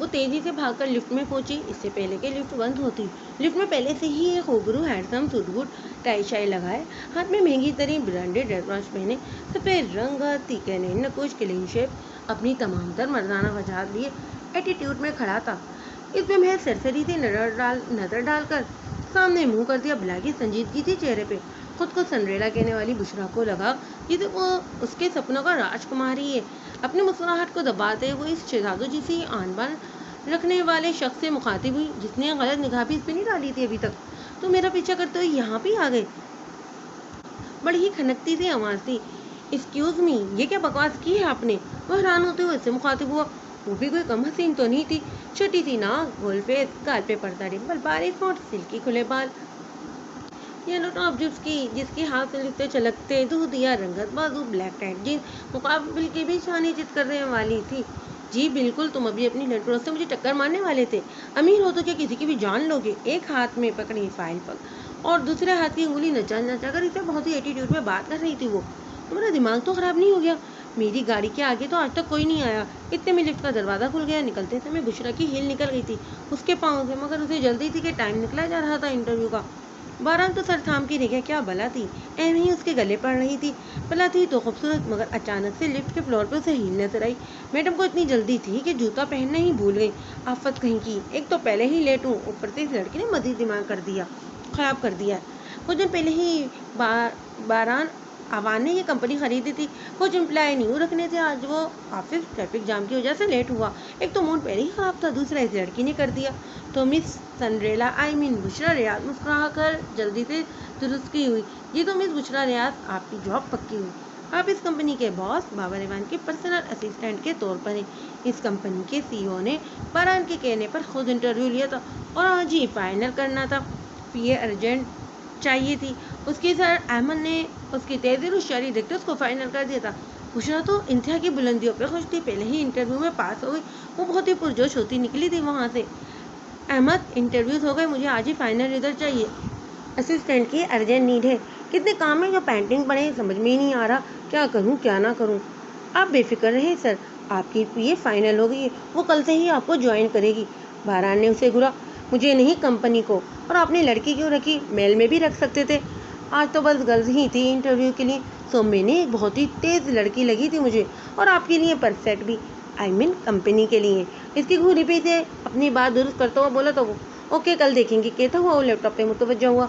वो तेजी से भागकर लिफ्ट में पहुंची, इससे पहले कि लिफ्ट बंद होती। लिफ्ट में पहले से ही एक खूबरू हैंडसम सूट बूट टाई शाई लगाए, हाथ में महंगी तरीन ब्रांडेड रेड वॉच पहने, सफेद रंग तीखे नैन नकुश क्लीन शेप, अपनी तमाम तर मर्दाना वजाहत लिए एटीट्यूड में खड़ा था। इसमें महज सरसरी से नजर डालकर सामने मुंह कर दिया। भला की संजीदगी थी चेहरे पे। खुद को सनरेला कहने वाली बुशरा को लगा जैसे वो उसके सपनों का राजकुमारी है। अपनी मुस्कुराहट को दबाते हुए इस शहजादो जिसी आन बान रखने वाले शख्स से मुखातिब हुई, जिसने गलत निगाह भी इस पे नहीं डाली थी अभी तक। तो मेरा पीछा करते हुए यहाँ भी आ गए। बड़ी ही खनकती सी आवाज थी। एक्सक्यूज मी, ये क्या बकवास की है आपने? वो हैरान होते हुए इससे मुखातिब हुआ। वो भी कोई कम हसीन तो नहीं थी। छोटी सी नाक, गोल फेस, गाल पे पर्दा डिम्पल, बारीक होंठ, सिल्की खुले बाल, येलो टॉप जिसकी हाथ से लिखते चलकते दूध या रंगत बाजू, ब्लैक टाइट जीन्स मुकाबले की भी छानी चित करने वाली थी। जी बिल्कुल, तुम अभी अपनी लड़कों से मुझे टक्कर मारने वाले थे। अमीर हो तो क्या किसी की भी जान लोगे? एक हाथ में पकड़ी फाइल पर और दूसरे हाथ की उंगली नचा नचा कर इसे बहुत ही एटीट्यूड में बात कर रही थी वो। तुम्हारा दिमाग तो खराब नहीं हो गया? मेरी गाड़ी के आगे तो आज तक कोई नहीं आया। इतने में लिफ्ट का दरवाजा खुल गया। निकलते समय बुशरा की हील निकल गई थी उसके पाँव से, मगर उसे जल्दी थी कि टाइम निकला जा रहा था इंटरव्यू का। बारात तो सर थाम की रह गया। क्या बला थी, ऐन ही उसके गले पड़ रही थी। बला थी तो खूबसूरत, मगर अचानक से लिफ्ट के फ्लोर पे उसे हील नजर आई। मैडम को इतनी जल्दी थी कि जूता पहनना ही भूल गई। आफत कहीं की, एक तो पहले ही लेट हूँ, ऊपर से इस लड़की ने मजीद दिमाग खराब कर दिया। कुछ दिन पहले ही बारान आवान ने ये कंपनी खरीदी थी। कुछ एम्प्लॉय न्यू रखने थे। आज वो ऑफिस ट्रैफिक जाम की वजह से लेट हुआ। एक तो मूड पहले ही खराब था, दूसरा इस लड़की ने कर दिया। तो मिस सनरेला बुशरा रियाज मुस्कुरा कर जल्दी से दुरुस्त की हुई। ये तो मिस बुशरा रियाज, आपकी जॉब पक्की हुई। आप इस कंपनी के बॉस बाबर इवान के पर्सनल असिस्टेंट के तौर पर हैं। इस कंपनी के सीईओ ने बारान के कहने पर खुद इंटरव्यू लिया था और आज ही फाइनल करना था। पीए अर्जेंट चाहिए थी। उसके सर अहमद ने उसकी तेजी होशियारी देखते उसको फाइनल कर दिया था। बुशरा तो इंतहा की बुलंदियों पे खुश थी। पहले ही इंटरव्यू में पास हो गई। वो बहुत ही पुरजोश होती निकली थी वहाँ से। अहमद, इंटरव्यूज हो गए, मुझे आज ही फाइनल रिजल्ट चाहिए। असिस्टेंट की अर्जेंट नीड है। कितने काम है जो पेंटिंग पड़े, समझ में ही नहीं आ रहा क्या करूं क्या ना करूं। आप बेफिक्र रहे सर, आपकी पीए फाइनल हो गई है। वो कल से ही आपको ज्वाइन करेगी। बारान ने उसे घूरा। मुझे नहीं, कंपनी को। और आपने लड़की क्यों रखी? मेल में भी रख सकते थे। आज तो बस गर्ल्स ही थी इंटरव्यू के लिए। सो मैंने एक बहुत ही तेज लड़की लगी थी मुझे, और आपके लिए परफेक्ट भी। आई मीन कंपनी के लिए। इसकी घूरी पे से अपनी बात दुरुस्त करता हुआ बोला तो वो ओके कल देखेंगे कहता हुआ वो लैपटॉप पे मुतवज्जा हुआ।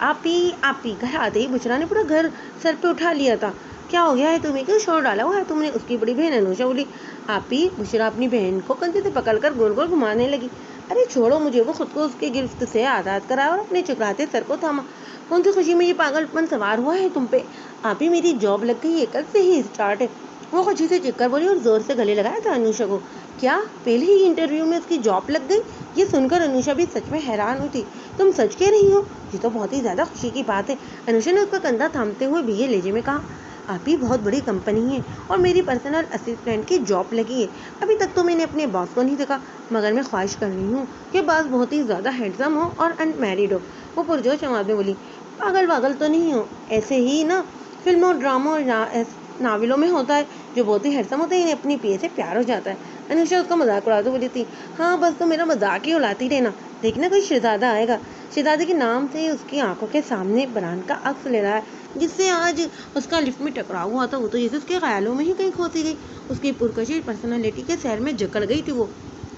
आप ही घर आते ही बुशरा ने पूरा घर सर पे उठा लिया था। क्या हो गया है तुम्हें, क्यों शोर डाला हुआ है तुमने? उसकी बड़ी बहन अनुषा बोली। आप ही, बुशरा अपनी बहन को कंधे से पकड़कर गोल गोल घुमाने लगी। अरे छोड़ो मुझे। वो खुद को उसके गिरफ्त से आज़ाद कराया और अपने चुकराते सर को थामा। कौन सी खुशी में ये पागलपन सवार हुआ है तुम पे? आप ही, मेरी जॉब लग गई है, कल से ही स्टार्ट है। वो खुशी से चिक्कर बोली और जोर से गले लगाया था अनुषा को। क्या पहले ही इंटरव्यू में उसकी जॉब लग गई? ये सुनकर अनुषा भी सच में हैरान हुई थी। तुम सच कह रही हो? ये तो बहुत ही ज्यादा खुशी की बात है। अनुषा ने उसका कंधा थामते हुए भैया लहजे में कहा। आप ही, बहुत बड़ी कंपनी है और मेरी पर्सनल असिस्टेंट की जॉब लगी है। अभी तक तो मैंने अपने बॉस को नहीं देखा, मगर मैं ख्वाहिश कर रही हूँ कि बॉस बहुत ही ज्यादा हैंडसम हो और अनमैरिड हो। वो पुरजोश आवाज में बोली। पागल वागल तो नहीं हो? ऐसे ही ना फिल्मों ड्रामों और नावलों में होता है, जो बहुत ही हैंडसम होते हैं अपनी पीए से प्यार हो जाता है। अनुषा उसका मजाक उड़ाते बोली थी। हाँ बस तो मेरा मजाक ही उड़ाती रहना। देखना कोई शहजादा आएगा। शहजादे के नाम से उसकी आंखों के सामने बरान का अक्स ले रहा है, जिससे आज उसका लिफ्ट में टकराव हुआ था। वो तो जैसे उसके ख्यालों में ही कहीं खोती गई। उसकी पुरकशिश पर्सनालिटी के सैर में जकड़ गई थी वो।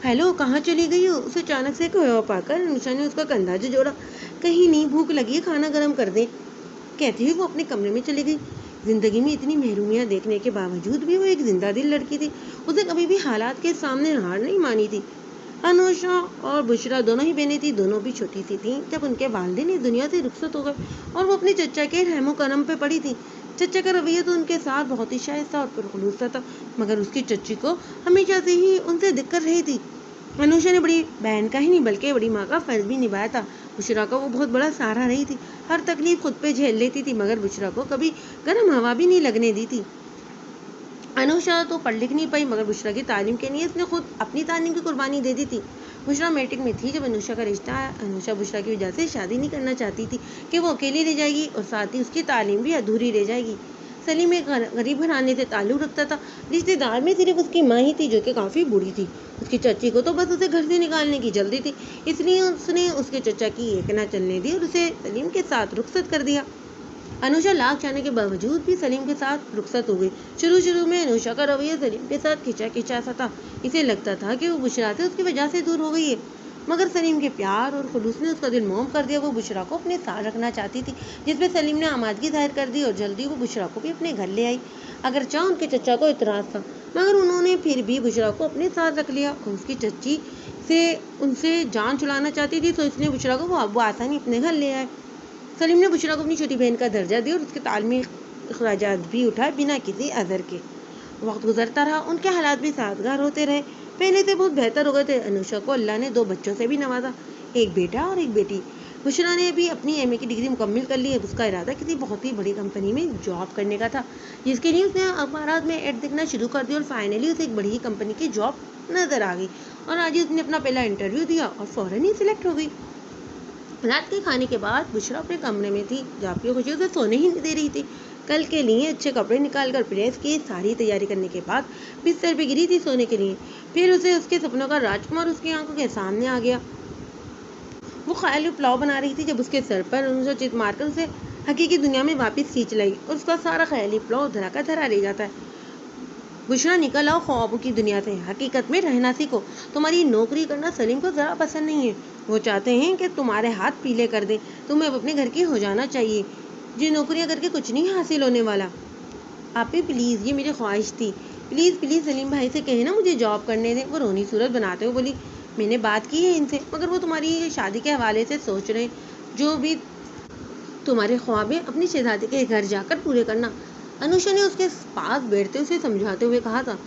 हेलो, कहाँ चली गई हो? उसे अचानक से खोया पाकर अनुषा ने उसका कंधा जोड़ा। कहीं नहीं, भूख लगी है, खाना गर्म कर दे। कहते ही वो अपने कमरे में चली गई। जिंदगी में इतनी महरूमियां देखने के बावजूद भी वो एक जिंदा दिल लड़की थी। उसे कभी भी हालात के सामने हार नहीं मानी थी। अनुषा और बुशरा दोनों ही बहनें थी। दोनों भी छोटी सी थी जब उनके वालिदैन इस दुनिया से रुखसत हो गए और वो अपने चचा के रहमो करम पे पड़ी थी। चचा का रवैया तो उनके साथ बहुत ही शाइस्ता और पुरखलूस था, मगर उसकी चच्ची को हमेशा से ही उनसे दिक्कत रही थी। अनुषा ने बड़ी बहन का ही नहीं बल्कि बड़ी माँ का फर्ज भी निभाया था। बुशरा का वो बहुत बड़ा सहारा रही थी। हर तकलीफ खुद पे झेल लेती थी, मगर बुशरा को कभी गर्म हवा भी नहीं लगने दी थी। अनुषा तो पढ़ लिख नहीं पाई, मगर बुशरा की तालीम के लिए उसने खुद अपनी तालीम की कुर्बानी दे दी थी। बुशरा मैट्रिक में थी जब अनुषा का रिश्ता आया। अनुषा बुशरा की वजह से शादी नहीं करना चाहती थी कि वो अकेली रह जाएगी और साथ ही उसकी तालीम भी अधूरी रह जाएगी। सलीम एक गरीब घराने से ताल्लुक़ रखता था। रिश्तेदार में सिर्फ उसकी माँ ही थी जो कि काफ़ी बूढ़ी थी। उसकी चच्ची को तो बस उसे घर से निकालने की जल्दी थी, इसलिए उसने उसके चचा की एक ना चलने दी और उसे सलीम के साथ रुखसत कर दिया। अनुषा लाख चाहने के बावजूद भी सलीम के साथ रुखसत हो गई। शुरू में अनुषा का रवैया सलीम के साथ खिंचा सा था। इसे लगता था कि वो बुशरा से उसकी वजह से दूर हो गई है, मगर सलीम के प्यार और खुलूस ने उसका दिल मोम कर दिया। वो बुशरा को अपने साथ रखना चाहती थी, जिसपे सलीम ने आमादगी जाहिर कर दी और जल्दी वो बुशरा को भी अपने घर ले आई। अगर चाह उनके चचा को इतराज़ था, मगर उन्होंने फिर भी बुशरा को अपने साथ रख लिया और उसकी चच्ची से उनसे जान छुड़ाना चाहती थी, तो इसलिए बुशरा को वो आसानी अपने घर ले आए। सलीम ने बुशरा को अपनी छोटी बहन का दर्जा दिया और उसके तालमी अखराजात भी उठाए बिना किसी अज़र के। वक्त गुजरता रहा, उनके हालात भी साजगार होते रहे, पहले से बहुत बेहतर हो गए थे। अनुषा को अल्लाह ने 2 बच्चों से भी नवाजा, एक बेटा और एक बेटी। बुशरा ने भी अपनी MA की डिग्री मुकम्मल कर ली है। उसका इरादा किसी बहुत ही बड़ी कंपनी में जॉब करने का था, जिसके लिए उसने अखबारात में ऐड देखना शुरू कर दिया और फाइनली उसे एक बड़ी ही कंपनी की जॉब नज़र आ गई और आज ही उसने अपना पहला इंटरव्यू दिया और फ़ौरन ही सिलेक्ट हो गई। रात के खाने के बाद बुशरा अपने कमरे में थी, जबकि खुशी उसे सोने ही नहीं दे रही थी। कल के लिए अच्छे कपड़े निकालकर प्रेस की सारी तैयारी करने के बाद बिस्तर पे गिरी थी सोने के लिए। फिर उसे उसके सपनों का राजकुमार उसकी आंखों के सामने आ गया। वो ख्याली पुलाव बना रही थी जब उसके सर पर उन्हें चित मारकर उसे हकीकी दुनिया में वापस खींच लाई और उसका सारा ख्याली पुलाव धरा का धरा रह जाता है। बुशरा, निकल आओ ख्वाबों की दुनिया से, हकीकत में रहना सीखो। तुम्हारी नौकरी करना सलीम को ज़रा पसंद नहीं है। वो चाहते हैं कि तुम्हारे हाथ पीले कर दें। तुम्हें अब अपने घर की हो जाना चाहिए। ये नौकरियां करके कुछ नहीं हासिल होने वाला। आप ही प्लीज़, ये मेरी ख्वाहिश थी। प्लीज़ सलीम भाई से कहे ना मुझे जॉब करने दें। वो रोनी सूरत बनाते हुए बोली, मैंने बात की है इनसे, मगर वो तुम्हारी शादी के हवाले से सोच रहे हैं। जो भी तुम्हारे ख्वाब हैं अपनी शहजादी के घर जाकर पूरे करना। अनुषा ने उसके पास बैठते उसे समझाते हुए कहा था,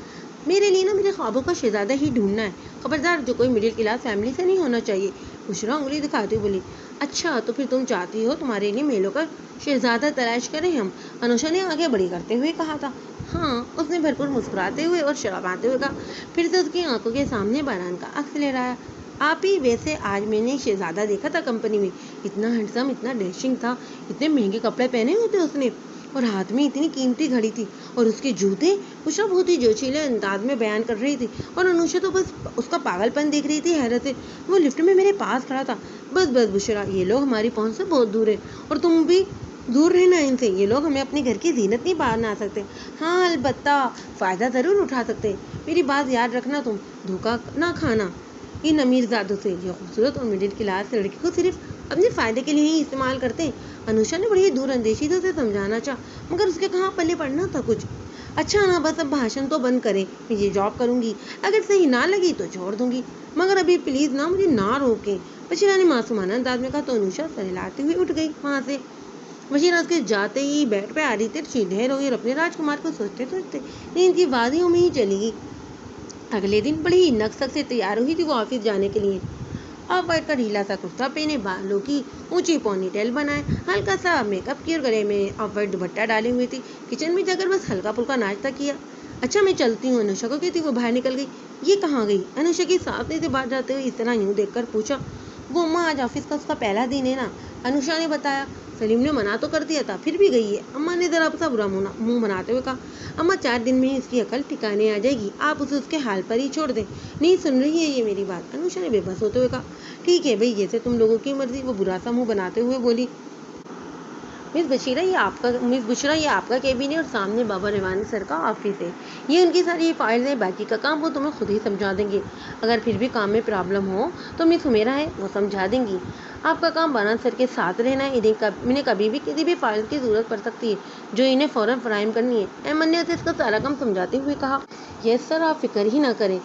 मेरे लिए ना मेरे ख्वाबों का शहजादा ही ढूंढना है। खबरदार, जो कोई मिडिल क्लास फैमिली से नहीं होना चाहिए। बुशरा उंगली दिखाती हुई बोली, अच्छा तो फिर तुम चाहती हो तुम्हारे लिए मेलों का शहजादा तलाश करें हम? अनुषा ने आगे बड़ी करते हुए कहा था। हाँ, उसने भरपूर मुस्कुराते हुए और शराबाते हुए कहा। फिर से उसकी आंखों के सामने बारान का अक्स लहराया। आप ही, वैसे आज मैंने शहजादा देखा था कंपनी में। इतना हैंडसम, इतना डैशिंग था, इतने महंगे कपड़े पहने हुए थे उसने और हाथ में इतनी कीमती घड़ी थी और उसके जूते। बुशरा बहुत ही जोशीले अंदाज में बयान कर रही थी और अनुषा तो बस उसका पागलपन देख रही थी हैरत से। वो लिफ्ट में मेरे पास खड़ा था। बस बुशरा, ये लोग हमारी पहुंच से बहुत दूर है और तुम भी दूर रहना इनसे। ये लोग हमें अपने घर की जीनत नहीं बना सकते। हाँ, अलबत्ता फ़ायदा ज़रूर उठा सकते हैं। मेरी बात याद रखना, तुम धोखा ना खाना इन अमीरजादों से। ये खूबसूरत और मिडिल क्लास लड़की को सिर्फ अपने फ़ायदे के लिए ही इस्तेमाल करते हैं। अनुषा ने बड़ी दूर अंदेशी से उसे समझाना चाहा, मगर उसके कहाँ पल्ले पड़ना था कुछ। अच्छा ना, बस अब भाषण तो बंद करें। मैं ये जॉब करूँगी, अगर सही ना लगी तो छोड़ दूँगी, मगर अभी प्लीज़ ना मुझे ना रोकें। बशीरा ने मासूमाना अंदाज में कहा तो अनुषा सर हिलाती हुई उठ गई वहाँ से। बशीरा उसके जाते ही बेड पे आ रही थी, सीधे रही और अपने राजकुमार को सोचते सोचते नींद की वादियों में ही चली गई। अगले दिन बड़ी ही नक्सक से तैयार हुई थी वो ऑफिस जाने के लिए। ऑफ वाइट का ढीला सा कुर्ता पहने, बालों की ऊंची पोनीटेल बनाए, हल्का सा मेकअप किया और गले में ऑफ वाइट दुपट्टा डाले हुई थी। किचन में जाकर बस हल्का फुल्का नाश्ता किया। अच्छा मैं चलती हूँ, अनुषा को कहती वो बाहर निकल गई। ये कहाँ गई? अनुषा की सामने से बाहर जाते हुए इस तरह यूँ देखकर पूछा। वो अम्मा, आज ऑफिस का उसका पहला दिन है ना, अनुषा ने बताया। सलीम ने मना तो कर दिया था, फिर भी गई है। अम्मा ने ज़रा सा बुरा मुंह बनाते हुए कहा। अम्मा, 4 दिन में ही इसकी अकल ठिकाने आ जाएगी, आप उसे उसके हाल पर ही छोड़ दें। नहीं सुन रही है ये मेरी बात? अनुषा ने बेबस होते हुए कहा। ठीक है भाई, जैसे तुम लोगों की मर्जी। वो बुरा सा मुंह बनाते हुए बोली। मिस बुशरा, ये आपका केबिन है और सामने बाबा रिवानी सर का ऑफिस है। ये उनकी सारी फाइल्स हैं, बाकी का काम वो तुम्हें खुद ही समझा देंगे। अगर फिर भी काम में प्रॉब्लम हो तो मिस हुमेरा है, वो समझा देंगी। आपका काम बारान सर के साथ रहना है। इन्हें कभी भी किसी भी फाइल की ज़रूरत पड़ सकती है जो इन्हें फ़ौरन फराहम करनी है। अहमद ने उसे इसका सारा काम समझाते हुए कहा। यस सर, आप फिक्र ही ना करें,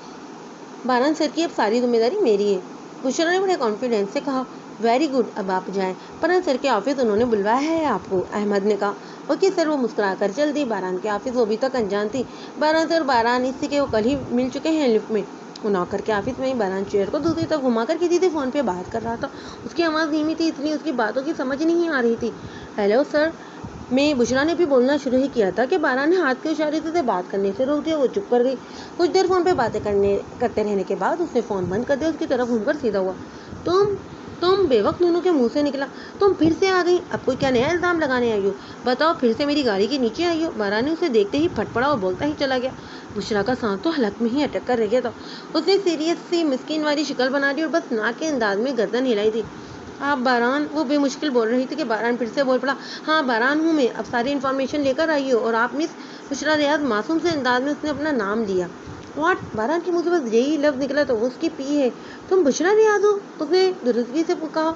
बारान सर की अब सारी जिम्मेदारी मेरी है। बुशरा ने बड़े कॉन्फिडेंस से कहा। वेरी गुड, अब आप जाएं। बारान सर के ऑफिस उन्होंने बुलवाया है आपको, अहमद ने कहा। Okay sir. वो मुस्कुरा कर चल दी। बारान के ऑफिस वो अभी तक अनजान थी। बारान सर बारान इससे के वो कल ही मिल चुके हैं लिफ्ट में। वो नौकर के ऑफिस में ही बारान चेयर को दूसरी तरफ घुमाकर किसी से फ़ोन पे बात कर रहा था। उसकी आवाज़ धीमी थी, इसलिए उसकी बातों की समझ नहीं आ रही थी। हेलो सर, मैं बुशरा ने भी बोलना शुरू ही किया था कि बारान ने हाथ के इशारे से बात करने से रोक दिया। वो चुप कर गई। कुछ देर फ़ोन पे बातें करते रहने के बाद उसने फ़ोन बंद कर दिया। उसकी तरफ घूमकर सीधा हुआ। तुम तुम बेवक्त दोनों के मुंह से निकला। तुम फिर से आ गई, अब कोई क्या नया इल्जाम लगाने आई हो? बताओ, फिर से मेरी गाड़ी के नीचे आई हो? बारा ने उसे देखते ही फट पड़ा और बोलता ही चला गया। बुशरा का सांस तो हलक में ही अटक कर रह गया था। उसने सीरियस सी मिस्कीन वाली शक्ल बना दी और बस नाक के अंदाज में गर्दन हिलाई थी। आप बारान, वो बेमुश्किल बोल रही थी कि बारान फिर से बोल पड़ा। हाँ बारान हूँ मैं, अब सारी इन्फॉर्मेशन लेकर आई हो। और आप मिस बुशरा रियाज? मासूम से अंदाज में उसने अपना नाम लिया। व्हाट? बारान के मुंह से बस यही लफ्ज निकला तो वो उसकी पी है। तुम बुशरा रियाज हो? उसने दुरुस्तगी से कहा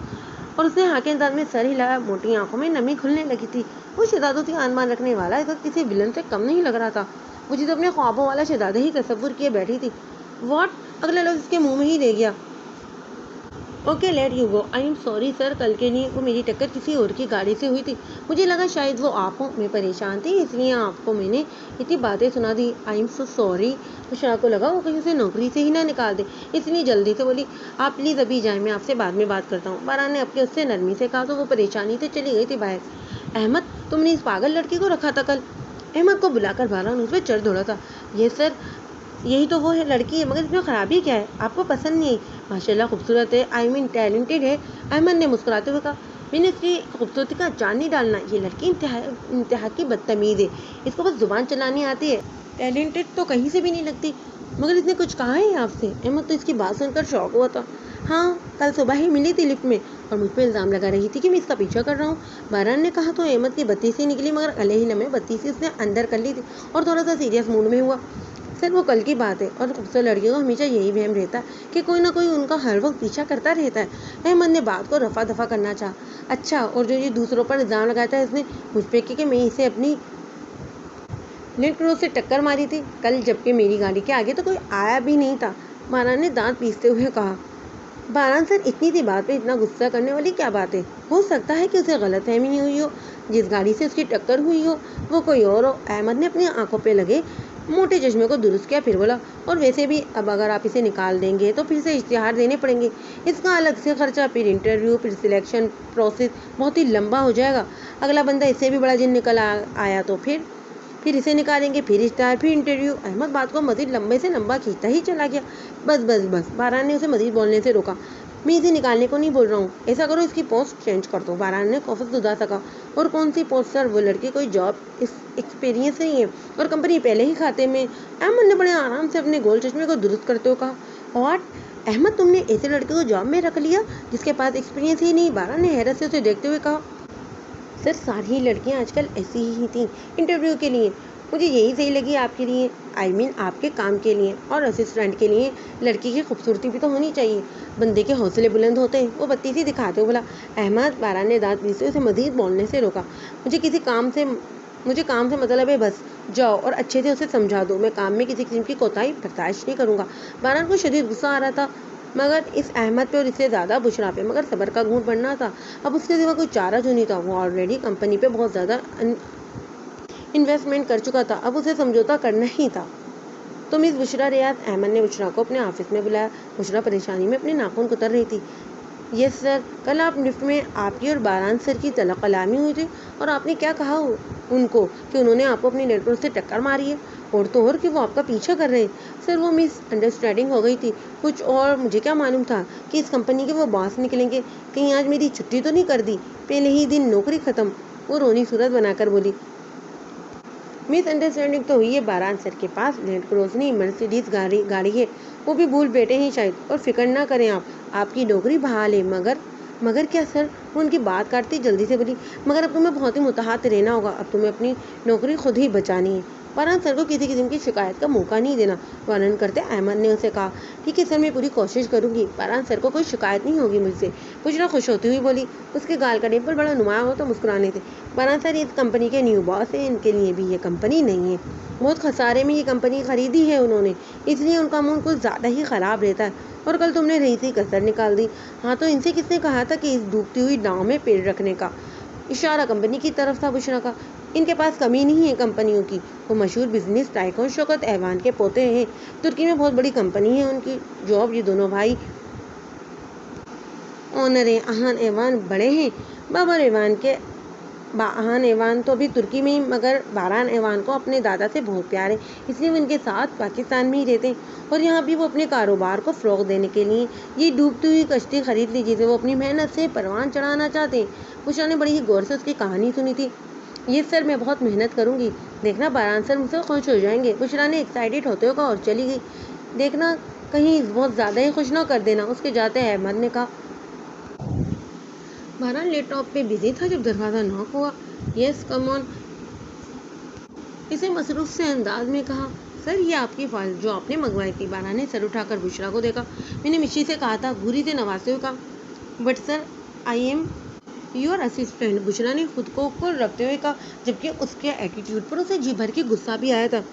और उसने हाँ के अंदाज में सर हिलाया। मोटी आंखों में नमी खुलने लगी थी। वो शहजादों से आन रखने वाला इस वक्त किसी विलन से कम नहीं लग रहा था। मुझे तो अपने ख्वाबों वाला शहजादा ही तस्वुर किए बैठी थी। व्हाट? अगला लफ्ज उसके मुंह में ही रह गया। Okay let you go. I am sorry sir, कल के लिए वो मेरी टक्कर किसी और की गाड़ी से हुई थी। मुझे लगा शायद वो आप हो। मैं परेशान थी इसलिए आपको मैंने इतनी बातें सुना दी। I am so sorry. Bushra को लगा वो कहीं उसे नौकरी से ही ना निकाल दे, इसलिए जल्दी से बोली, आप प्लीज़ अभी जाएं, मैं आपसे बाद में बात करता हूँ। बारा ने अपने उससे नरमी से कहा तो वो परेशानी से चली गई थी बाहर। अहमद, तुमने इस पागल लड़की को रखा था कल? अहमद को बुलाकर बारा ने उस पर चढ़ दौड़ा था। ये सर, यही तो वो है लड़की है, मगर इसमें खराबी क्या है? आपको पसंद नहीं आई? माशाल्लाह खूबसूरत है, आई मीन टैलेंटेड है। अहमद ने मुस्कुराते हुए कहा। मैंने इसकी खूबसूरती का जान नहीं डालना। ये लड़की इंतहा की बदतमीज है, इसको बस जुबान चलानी आती है, टैलेंटेड तो कहीं से भी नहीं लगती। मगर इसने कुछ कहा है आपसे? अहमद तो इसकी बात सुनकर शौक हुआ था। हाँ, कल सुबह ही मिली थी लिफ्ट में और मुझ पर इल्ज़ाम लगा रही थी कि मैं इसका पीछा कर रहा हूँ। बारान ने कहा तो अहमद की बत्ती से निकली, मगर अले ही लम्हे बत्ती से उसने अंदर कर ली थी और थोड़ा सा सीरियस मूड में हुआ। सर वो कल की बात है और खूबसूरत लड़कियों को हमेशा यही वहम रहता है कि कोई ना कोई उनका हर वक्त पीछा करता रहता है। अहमद ने बात को रफा दफा करना चाहा। अच्छा, और जो ये दूसरों पर इल्ज़ाम लगाता है इसने मुझ पे कि मैं इसे अपनी नेट क्रॉस से टक्कर मारी थी कल, जबकि मेरी गाड़ी के आगे तो कोई आया भी नहीं था। बारान ने दांत पीसते हुए कहा। बारान सर, इतनी सी बात पे इतना गुस्सा करने वाली क्या बात है? हो सकता है कि उसे गलतफहमी नहीं हुई हो, जिस गाड़ी से उसकी टक्कर हुई हो वो कोई और हो। अहमद ने अपनी आंखों पे लगे मोटे चश्मे को दुरुस्त किया, फिर बोला, और वैसे भी अब अगर आप इसे निकाल देंगे तो फिर से इश्तिहार देने पड़ेंगे, इसका अलग से खर्चा, फिर इंटरव्यू, फिर सिलेक्शन प्रोसेस बहुत ही लंबा हो जाएगा। अगला बंदा इससे भी बड़ा जिन निकल आया तो फिर इसे निकालेंगे, फिर इश्तिहार, फिर इंटरव्यू। अहमद बात को मजीद लंबे से लंबा खींचता ही चला गया। बस बस बस, बारान ने उसे मजीद बोलने से रोका। मैं इसे निकालने को नहीं बोल रहा हूँ, ऐसा करो इसकी पोस्ट चेंज कर दो। बारान ने खौफ से उदास कहा। और कौन सी पोस्ट सर? वो लड़की कोई जॉब एक्सपीरियंस नहीं है और कंपनी पहले ही खाते में। अहमद ने बड़े आराम से अपने गोल चश्मे को दुरुस्त करते हुए कहा। और अहमद, तुमने ऐसे लड़के को जॉब में रख लिया जिसके पास एक्सपीरियंस ही नहीं? बारान ने हैरत से उसे देखते हुए कहा। सर सारी लड़कियां आजकल ऐसी ही थी इंटरव्यू के लिए, मुझे यही सही लगी आपके लिए, आई मीन आपके काम के लिए और असिस्टेंट के लिए। लड़की की खूबसूरती भी तो होनी चाहिए, बंदे के हौसले बुलंद होते हैं। वो बत्ती सी दिखाते हुए बोला। अहमद, बारान ने दांत पीसते उसे मजीद बोलने से रोका। मुझे काम से मतलब है, बस जाओ और अच्छे से उसे समझा दो। मैं काम में किसी किस्म की कोताही बर्दाश्त नहीं करूँगा। बारान को शदीद गुस्सा आ रहा था, मगर इस अहमद पे और इससे ज़्यादा बुशरा पे, मगर सब्र का घूंट बढ़ना था। अब उसके सिवा कोई चारा जो नहीं था। वो ऑलरेडी कंपनी पे बहुत ज़्यादा इन्वेस्टमेंट कर चुका था, अब उसे समझौता करना ही था। तो मिस बुशरा रियाज, अहमद ने बुशरा को अपने ऑफिस में बुलाया। बुशरा परेशानी में अपने नाखून कुतर रही थी। यस सर, कल आप लिफ्ट में आपकी और बारान सर की कलामी हुई थी और आपने क्या कहा उनको कि उन्होंने आपको अपनी नेटवर्क से टक्कर मारी है और तो और कि वो आपका पीछा कर रहे हैं। सर वो मिस अंडरस्टैंडिंग हो गई थी कुछ, और मुझे क्या मालूम था कि इस कंपनी के वो बॉस निकलेंगे। कहीं आज मेरी छुट्टी तो नहीं कर दी? पहले ही दिन नौकरी ख़त्म। वो रोनी सूरत बनाकर बोली। मिस अंडरस्टैंडिंग तो हुई है, बारान सर के पास लैंड क्रूज़र नहीं मर्सिडीज गाड़ी है, वो भी भूल बैठे हैं शायद। और फिक्र ना करें आप, आपकी नौकरी बहाल है। मगर क्या सर? वो उनकी बात काटती जल्दी से बोली। मगर अब तुम्हें बहुत ही मुतहत रहना होगा, अब तुम्हें अपनी नौकरी खुद ही बचानी है। बारान सर को किसी किस्म की शिकायत का मौका नहीं देना वर्णन करते अहमद ने उसे कहा। ठीक है सर, मैं पूरी कोशिश करूंगी। बारान सर को कोई शिकायत नहीं होगी मुझसे। बुशरा खुश होती हुई बोली। उसके गाल का डिंपल बड़ा नुमाया हो तो मुस्कुराने थे। बारान सर इस कंपनी के न्यू बॉस हैं, इनके लिए भी ये कंपनी नहीं है। बहुत खसारे में ये कंपनी खरीदी है उन्होंने, इसलिए उनका मूड कुछ ज़्यादा ही ख़राब रहता है। और कल तुमने रही सी कसर निकाल दी। हाँ, तो इनसे किसने कहा था कि इस डूबती हुई नाव में पैर रखने का? इशारा कंपनी की तरफ था बुशरा का। इनके पास कमी नहीं है कंपनियों की। वो मशहूर बिजनेस टाइकून शौकत ऐवान के पोते हैं। तुर्की में बहुत बड़ी कंपनी है उनकी। जॉब ये दोनों भाई ओनर हैं। आहान ऐवान बड़े हैं, बाबर ऐवान के बारान एवान तो अभी तुर्की में ही, मगर बारान एवान को अपने दादा से बहुत प्यार है, इसलिए वो इनके साथ पाकिस्तान में ही रहते हैं और यहाँ भी वो अपने कारोबार को फ़रोग़ देने के लिए ये डूबती हुई कश्ती खरीद ली जिसे वो अपनी मेहनत से परवान चढ़ाना चाहते हैं। बुशरा ने बड़ी ही गौर से उसकी कहानी सुनी थी। ये सर, मैं बहुत मेहनत करूँगी, देखना बारान सर मुझसे खुश हो जाएंगे, बुशरा ने एक्साइटेड होते हुए कहा और चली गई। देखना कहीं बहुत ज़्यादा ही खुश ना कर देना, उसके जाते अहमद ने कहा। बारान लैपटॉप पे बिजी था जब दरवाज़ा नॉक हुआ। यस कम ऑन, इसे मसरूफ़ से अंदाज में कहा। सर, ये आपकी फाइल जो आपने मंगवाई थी। बारान ने सर उठाकर बुशरा को देखा। मैंने मिशी से कहा था, घूरी से नवाजते हुए कहा। But sir, I am your assistant, Bushra ने खुद को ऊपर रखते हुए कहा, जबकि उसके एटीट्यूड पर उसे जी भर के गुस्सा भी आया था।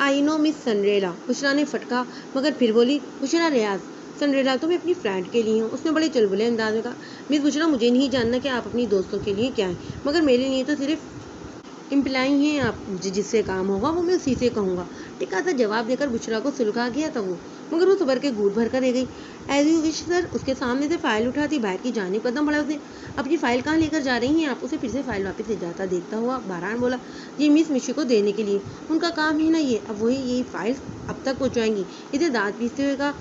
आई नो मिस सनरेला, बुशरा ने फटका, मगर फिर बोली, बुशरा रियाज, सनरेला तो मैं अपनी फ्रेंड के लिए हूँ। उसने बड़े चुलबुले अंदाज में कहा। मिस बुशरा, मुझे नहीं जानना कि आप अपनी दोस्तों के लिए क्या हैं, मगर मेरे लिए तो सिर्फ इम्प्लाई हैं आप। जिससे काम होगा वो मैं उसी से कहूँगा। टिका सा जवाब देकर बुशरा को सुलगा गया था वो, मगर वो सबर के घूट भर कर रह गई। एज यू विश सर, उसके सामने से फाइल उठाती बाहर की जाने कदम बढ़ा उसने। अपनी फाइल कहाँ लेकर जा रही हैं आप? उसे फिर से फाइल वापस ले जाता देखता हुआ बारान बोला, ये मिस मिशी को देने के लिए, उनका काम ही ना ये, अब वही यही फाइल अब तक पहुँचाएंगी। इसे दांत पीसते हुए कहा,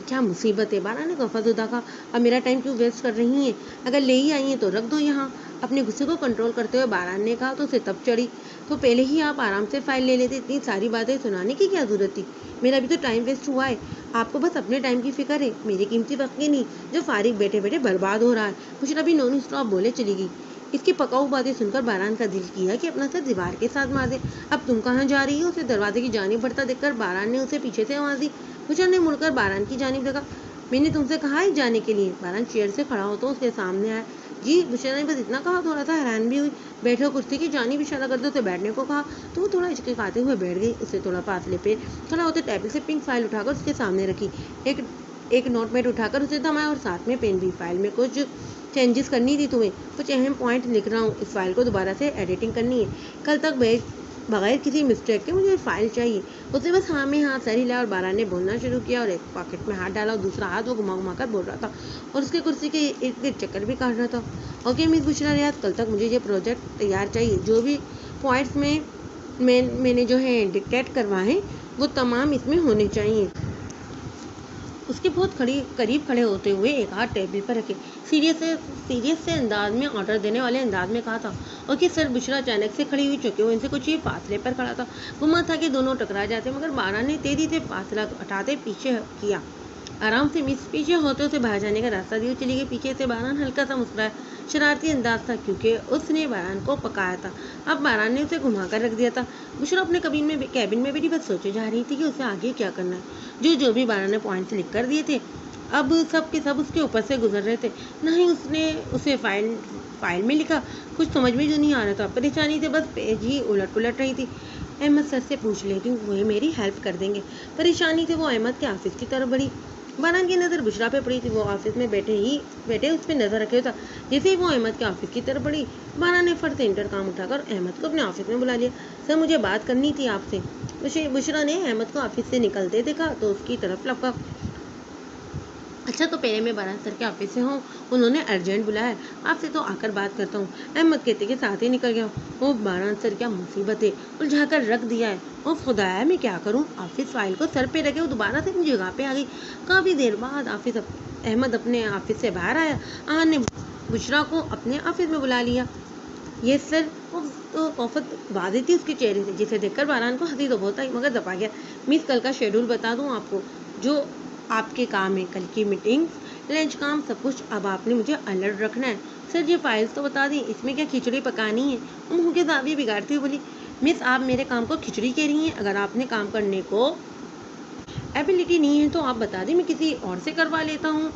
क्या मुसीबत है? बारान ने खफाजुदा कहा, अब मेरा टाइम क्यों वेस्ट कर रही हैं? अगर ले ही आई हैं तो रख दो यहाँ। अपने गुस्से को कंट्रोल करते हुए बारान ने कहा तो उसे तब चढ़ी, तो पहले ही आप आराम से फाइल ले लेते, इतनी सारी बातें सुनाने की क्या जरूरत थी? मेरा भी तो टाइम वेस्ट हुआ है। आपको बस अपने टाइम की फिक्र है, मेरे कीमती वक्त की नहीं जो फारिग बैठे बैठे बर्बाद हो रहा है। बुशरा भी नॉन स्टॉप बोले चली गई। इसकी पकाऊ बातें सुनकर बारान का दिल किया कि अपना सर दीवार के साथ मार दे। अब तुम कहाँ जा रही हो? उसे दरवाजे की जानिब बढ़ता देखकर बारान ने उसे पीछे से आवाज दी। बुशरा ने मुड़कर बारान की जानिब देखा। मैंने तुमसे कहा है जाने के लिए। बारान चेयर से खड़ा हो तो उसके सामने आया। जी, बुशरा ने बस इतना कहा, थोड़ा सा हैरान भी हुई। बैठो, कुर्सी की जानिब इशारा करते उसे बैठने को कहा तो वो थोड़ा हिचकिचाते हुए बैठ गई। उसे थोड़ा फासले पे खड़ा होते टेबल से पिंक फाइल उठाकर उसके सामने रखी। एक नोटपैड उठाकर उसे थमाया और साथ में पेन भी। फाइल में कुछ चेंजेस करनी थी तुम्हें, कुछ अहम पॉइंट लिख रहा हूँ, इस फाइल को दोबारा से एडिटिंग करनी है। कल तक बगैर किसी मिस्टेक के मुझे फाइल चाहिए। उसे बस हाँ में हाँ सर हिला और बारान ने बोलना शुरू किया और एक पॉकेट में हाथ डाला और दूसरा हाथ वो घुमा घुमा कर बोल रहा था और उसके कुर्सी के इर्द गिर्द चक्कर भी काट रहा था। ओके मिस बुशरा रियाज, कल तक मुझे ये प्रोजेक्ट तैयार चाहिए। जो भी पॉइंट्स मैंने जो है डिक्टेट करवाए वो तमाम इसमें होने चाहिए। उसके बहुत करीब खड़े होते हुए एक हाथ टेबल पर रखे सीरियस से अंदाज में ऑर्डर देने वाले अंदाज में कहा था। और कि सर, बुशरा अचानक से खड़ी हुई, चुके वो इनसे कुछ ही फासले पर खड़ा था। गुमा था कि दोनों टकरा जाते, मगर बारान ने तेजी से फासला हटाते पीछे किया। आराम से मिस पीछे होते उसे बाहर जाने का रास्ता दिया चली गई। पीछे से बारान हल्का सा मुस्कुराया, शरारती अंदाज था क्योंकि उसने बारान को पकाया था। अब बारान ने उसे घुमाकर रख दिया था। बुशरा अपने कैबिन में बैठी बस सोचे जा रही थी कि उसे आगे क्या करना है। जो भी बारान ने पॉइंट्स लिख कर दिए थे अब सब के सब उसके ऊपर से गुजर रहे थे। ना ही उसने उसे फाइल में लिखा, कुछ समझ में जो नहीं आ रहा था। परेशानी से बस पेज ही उलट पुलट रही थी। अहमद सर से पूछ लेती हूँ, वही मेरी हेल्प कर देंगे। परेशानी से वो अहमद के ऑफिस की तरफ बढ़ी। बारान की नज़र बुशरा पे पड़ी थी। वो ऑफिस में बैठे उस पर नजर रखे था। जैसे ही वो अहमद के ऑफिस की तरफ बढ़ी, बारान ने फट से इंटरकॉम उठाकर अहमद को अपने ऑफिस में बुला लिया। सर, मुझे बात करनी थी आपसे। बुशरा ने अहमद को ऑफिस से निकलते देखा तो उसकी तरफ लपका। अच्छा, तो पहले मैं बारान सर के ऑफिस से हूँ, उन्होंने अर्जेंट बुलाया, आपसे तो आकर बात करता हूँ। अहमद कहते के साथ ही निकल गया। ओ बारान सर, क्या मुसीबत है, उलझा कर रख दिया है। ओ खुदाया, मैं क्या करूँ? ऑफिस फाइल को सर पे रखे वो दोबारा से अपनी जगह पे आ गई। काफ़ी देर बाद अहमद अपने ऑफिस से बाहर आया। आहान ने बुशरा को अपने ऑफिस में बुला लिया। ये सर, तो औफत वादी थी उसके चेहरे से, जिसे देखकर बारान को हंसी तो बहुत आई, मगर दबा गया। मिस, कल का शेड्यूल बता दूँ आपको, जो आपके काम है, कल की मीटिंग्स, लंच काम, सब कुछ अब आपने मुझे अलर्ट रखना है। सर, ये फाइल्स तो बता दी, इसमें क्या खिचड़ी पकानी है? मुँह के दावे बिगाड़ती हुई बोली। मिस, आप मेरे काम को खिचड़ी कह रही हैं? अगर आपने काम करने को एबिलिटी नहीं है तो आप बता दें, मैं किसी और से करवा लेता हूँ।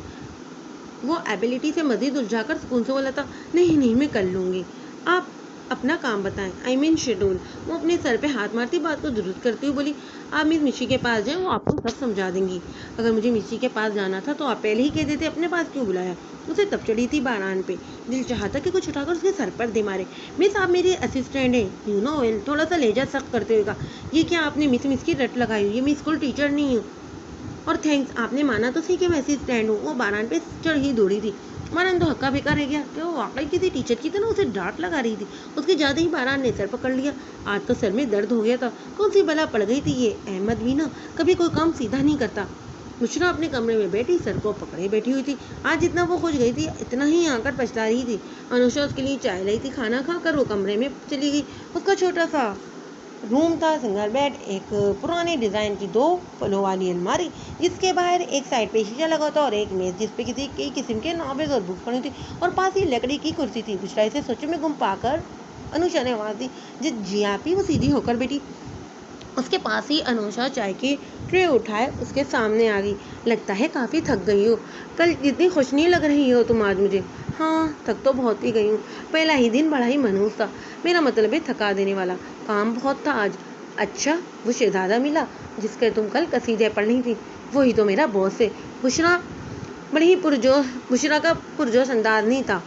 वो एबिलिटी से मजीद उलझाकर सुकून से बोला था, नहीं मैं कर लूँगी, आप अपना काम बताएं, आई मीन शेड्यूल। वो अपने सर पे हाथ मारती बात को दुरुस्त करती हुई बोली, आप मिस मिशी के पास जाएं, वो आपको सब समझा देंगी। अगर मुझे मिशी के पास जाना था तो आप पहले ही कह देते, अपने पास क्यों बुलाया? उसे तब चढ़ी थी बारान पे। दिल चाहता कि कुछ उठाकर उसके सर पर दे मारे। मिस, आप मेरी असिस्टेंट हैं, यू नो वेल, थोड़ा सा लेजा सख्त करते हुए कहा। ये क्या आपने मिस की रट लगाई हुई है? मैं स्कूल टीचर नहीं हूँ। और थैंक्स, आपने माना तो सही कि मैं असिस्टेंट हूँ। वो बारान पे चढ़ ही दौड़ी थी। बारान तो हक्का बेकार रह गया कि वो वाकई किसी टीचर की तरह उसे डांट लगा रही थी। उसके जाते ही बारान ने सर पकड़ लिया। आज तो सर में दर्द हो गया था। कौन सी बला पड़ गई थी ये। अहमद भी ना कभी कोई काम सीधा नहीं करता। बुशरा अपने कमरे में बैठी सर को पकड़े बैठी हुई थी। आज जितना वो खुश गई थी इतना ही आकर पछता रही थी। अनुषा उसके लिए चाय लाई थी। खाना खाकर वो कमरे में चली गई। उसका छोटा सा रूम था, सिंगल बेड, एक पुराने डिजाइन की 2 पलों वाली अलमारी जिसके बाहर एक साइड पे शीशा लगा था और एक मेज जिस पे कई किस्म के नॉवेल्स और बुक्स पड़ी थी और पास ही लकड़ी की कुर्सी थी। बुशरा इसे सोचों में गुम पाकर अनुषा ने आवाज दी। जी आप ही। वो सीधी होकर बैठी। उसके पास ही अनुषा चाय की ट्रे उठाए उसके सामने आ गई। लगता है काफ़ी थक गई हो। कल जितनी खुश नहीं लग रही हो तुम आज मुझे। हाँ थक तो बहुत ही गई हूँ। पहला ही दिन बड़ा ही मनहूस था। मेरा मतलब है थका देने वाला। काम बहुत था आज। अच्छा वो शहजादा मिला जिसके तुम कल कसीदे पढ़ रही थी। वही तो मेरा बॉस है। बुशरा बड़ी ही पुरजोश बुशरा का पुरजोश अंदाज नहीं था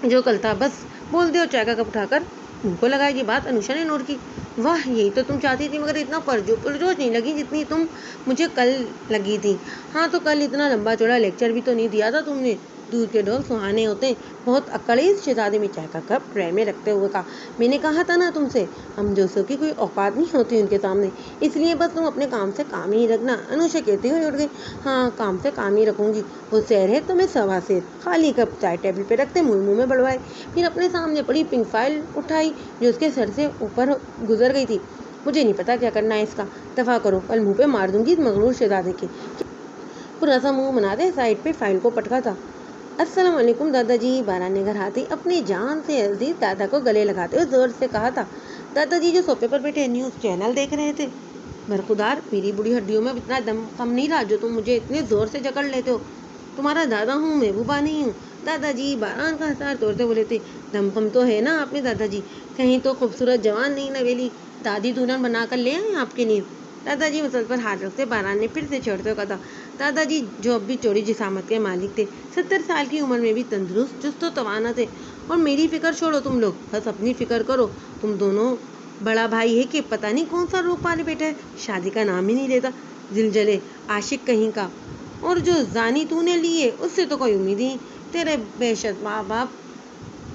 जो कल था। बस बोल दे और चाय का कप उठाकर मुंह को लगाई। ये बात अनुषा ने नोट की। वाह यही तो तुम चाहती थी मगर इतना पुरजोश नहीं लगी जितनी तुम मुझे कल लगी थी। हाँ तो कल इतना लंबा चौड़ा लेक्चर भी तो नहीं दिया था तुमने। दूध के ढोल सुहाने होते। बहुत अकड़ है। इस शहजादे में चाय का कप ट्रे में रखते हुए कहा। मैंने कहा था ना तुमसे हम जोशों की कोई औकात नहीं होती उनके सामने। इसलिए बस तुम अपने काम से काम ही रखना। अनुषा कहती हुई उठ गई। हाँ काम से काम ही रखूंगी। वो शेर है तो मैं सवा शेर। खाली कप चाय टेबल पे रखते मुंह में बढ़वाए। फिर अपने सामने पड़ी पिंक फाइल उठाई जो उसके सर से ऊपर गुजर गई थी। मुझे नहीं पता क्या करना है इसका। दफा करो कल मुंह पे मार दूंगी इस मगरूर शहजादे के। पूरा सा मुंह बना दे। साइड पे फाइल को पटका था। अस्सलाम वालेकुम दादाजी। बारान ने घर आते अपनी जान से अजीज दादा को गले लगाते हुए जोर से कहा था। दादाजी जो सोफे पर बैठे न्यूज़ चैनल देख रहे थे। बरखुदार मेरी बुढ़ी हड्डियों में इतना दम कम नहीं रहा जो तुम मुझे इतने जोर से जकड़ लेते हो। तुम्हारा दादा हूँ महबूबा नहीं हूँ। दादाजी बारान का हसार तोड़ते बोले थे। दम कम तो है ना आपने दादाजी। कहीं तो खूबसूरत जवान नहीं नवेली दादी दुल्हन बना कर ले आए आपके लिए। दादाजी मसल पर हाथ रखते बारान ने फिर से छेड़ते हुए कहा। दादाजी जो अब भी चौड़ी जिसामत के मालिक थे 70 साल की उम्र में भी तंदुरुस्त चुस्त तवाना थे। और मेरी फिक्र छोड़ो तुम लोग बस अपनी फिक्र करो। तुम दोनों बड़ा भाई है कि पता नहीं कौन सा रोग पाले बैठा है। शादी का नाम ही नहीं लेता। जिलजले आशिक कहीं का। और जो जानी तूने ली है उससे तो कोई उम्मीद ही। तेरे बेशक माँ बाप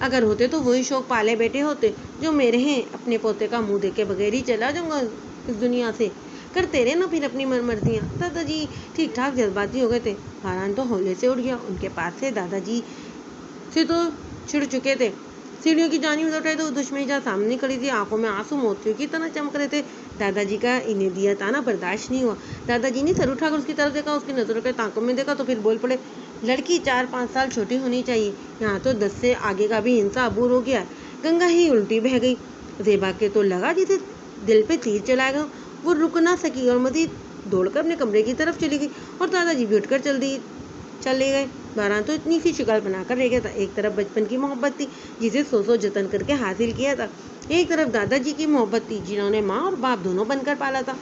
अगर होते तो वही शौक पाले बैठे होते जो मेरे हैं। अपने पोते का मुंह देखे बगैर ही चला जाऊंगा इस दुनिया से। करते रहे ना फिर अपनी मर्जियाँ। दादाजी ठीक ठाक जज्बाती हो गए थे। बारान तो होले से उठ गया। उनके पास से दादाजी से तो छिड़ चुके थे। सीढ़ियों की जानी उधर उठाई तो दुश्मनी जहाँ सामने खड़ी थी। आंखों में आंसू मोतियों की तरह चमक रहे थे। दादाजी का इन्हें दिया ताना बर्दाश्त नहीं हुआ। दादाजी ने सर उठाकर उसकी तरफ देखा। उसकी नजरों के ताकों में देखा तो फिर बोल पड़े। लड़की 4-5 साल छोटी होनी चाहिए। यहाँ तो 10 से आगे का भी हिंसा अबूर हो गया। गंगा ही उल्टी बह गई। जेबा के तो लगा जिसे दिल पे तीर चलाएगा। वो रुक ना सकी और मजीद दौड़कर अपने कमरे की तरफ चली गई और दादाजी भी उठकर चले गए। बारान तो इतनी सी शिकल बनाकर रह गया था। एक तरफ बचपन की मोहब्बत थी जिसे सौ जतन करके हासिल किया था। एक तरफ दादाजी की मोहब्बत थी जिन्होंने माँ और बाप दोनों बनकर पाला था।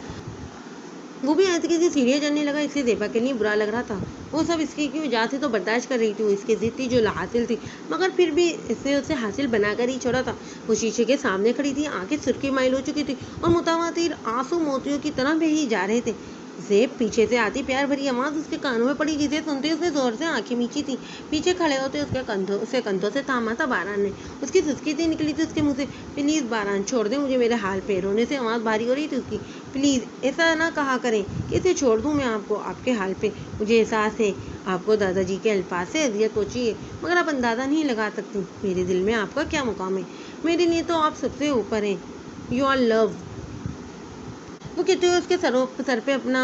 वो भी आज किसी सीढ़ियाँ चढ़ने लगा। इससे जेबा के लिए बुरा लग रहा था। वो सब इसकी की वजह से तो बर्दाश्त कर रही थी। वो इसकी जिद थी जो हासिल थी मगर फिर भी इससे उसे हासिल बनाकर ही छोड़ा था। वो शीशे के सामने खड़ी थी। आंखें सुर्खी माइल हो चुकी थी और मुतवातिर आंसू मोतियों की तरह बही जा रहे थे। जेब पीछे से आती प्यार भरी आवाज उसके कानों में पड़ी जिसे सुनते उसने जोर से आंखें मींची थी। पीछे खड़े होते उसके कंधों से थामा था बारान ने। उसकी सुस्की थी निकली थी उसके मुंह से। प्लीज बारान छोड़ दे मुझे मेरे हाल पे। रोने से आवाज भारी हो रही थी उसकी। प्लीज ऐसा ना कहा करें कि इसे छोड़ दूं मैं आपको आपके हाल पे। मुझे एहसास है आपको दादाजी के अल्फाज से अजियत पहुंची है मगर आप अंदाजा नहीं लगा सकती मेरे दिल में आपका क्या मुकाम है। मेरे लिए तो आप सबसे ऊपर हैं। You are love. वो कहते हुए उसके सर पे अपना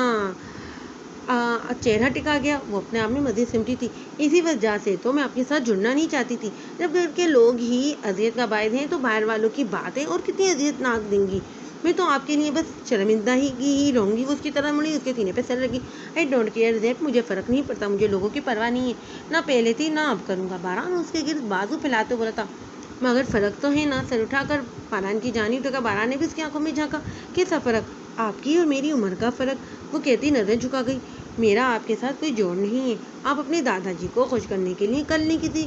चेहरा टिका गया। वो अपने आप में मजीद सिमटी थी। इसी वजह से तो मैं आपके साथ जुड़ना नहीं चाहती थी। जब घर के लोग ही अजियत का बायस हैं तो बाहर वालों की बातें और कितनी अजियतनाक देंगी। मैं तो आपके लिए बस शर्मिंदा ही रहूंगी। वो उसकी तरह मुड़ी उसके सीने पे सर रखी। I don't care that. मुझे फर्क नहीं पड़ता। मुझे लोगों की परवाह नहीं है। ना पहले थी ना अब करूँगा। बारान उसके गिर्द बाजू फैलाते बोला था। मगर फर्क तो है ना। सर उठाकर बारान की जानी उठा। बारान ने भी उसकी आंखों में झांका। कैसा फर्क? आपकी और मेरी उम्र का फर्क। वो कहती नजर झुका गई। मेरा आपके साथ कोई जोड़ नहीं है। आप अपने दादाजी को खुश करने के लिए कल नहीं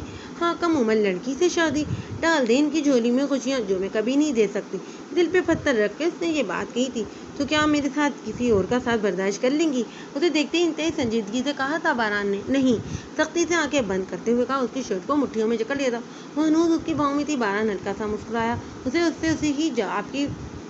कम उम्र लड़की से शादी डाल दे इनकी झोली में खुशियाँ जो मैं कभी नहीं दे सकती। دل پہ پتھر رکھ کے اس نے یہ بات کہی تھی۔ تو کیا میرے ساتھ کسی اور کا ساتھ برداشت کر لیں گی؟ اسے دیکھتے ہی انتہائی سنجیدگی سے کہا تھا باران نے۔ نہیں، سختی سے آنکھیں بند کرتے ہوئے کہا۔ اس کی شرٹ کو مٹھیوں میں جکڑ لیا تھا، وہ ہنوز اس کی بھاؤں میں تھی۔ باران ہلکا سا مسکرایا۔ اسے اس سے اسی ہی جواب کی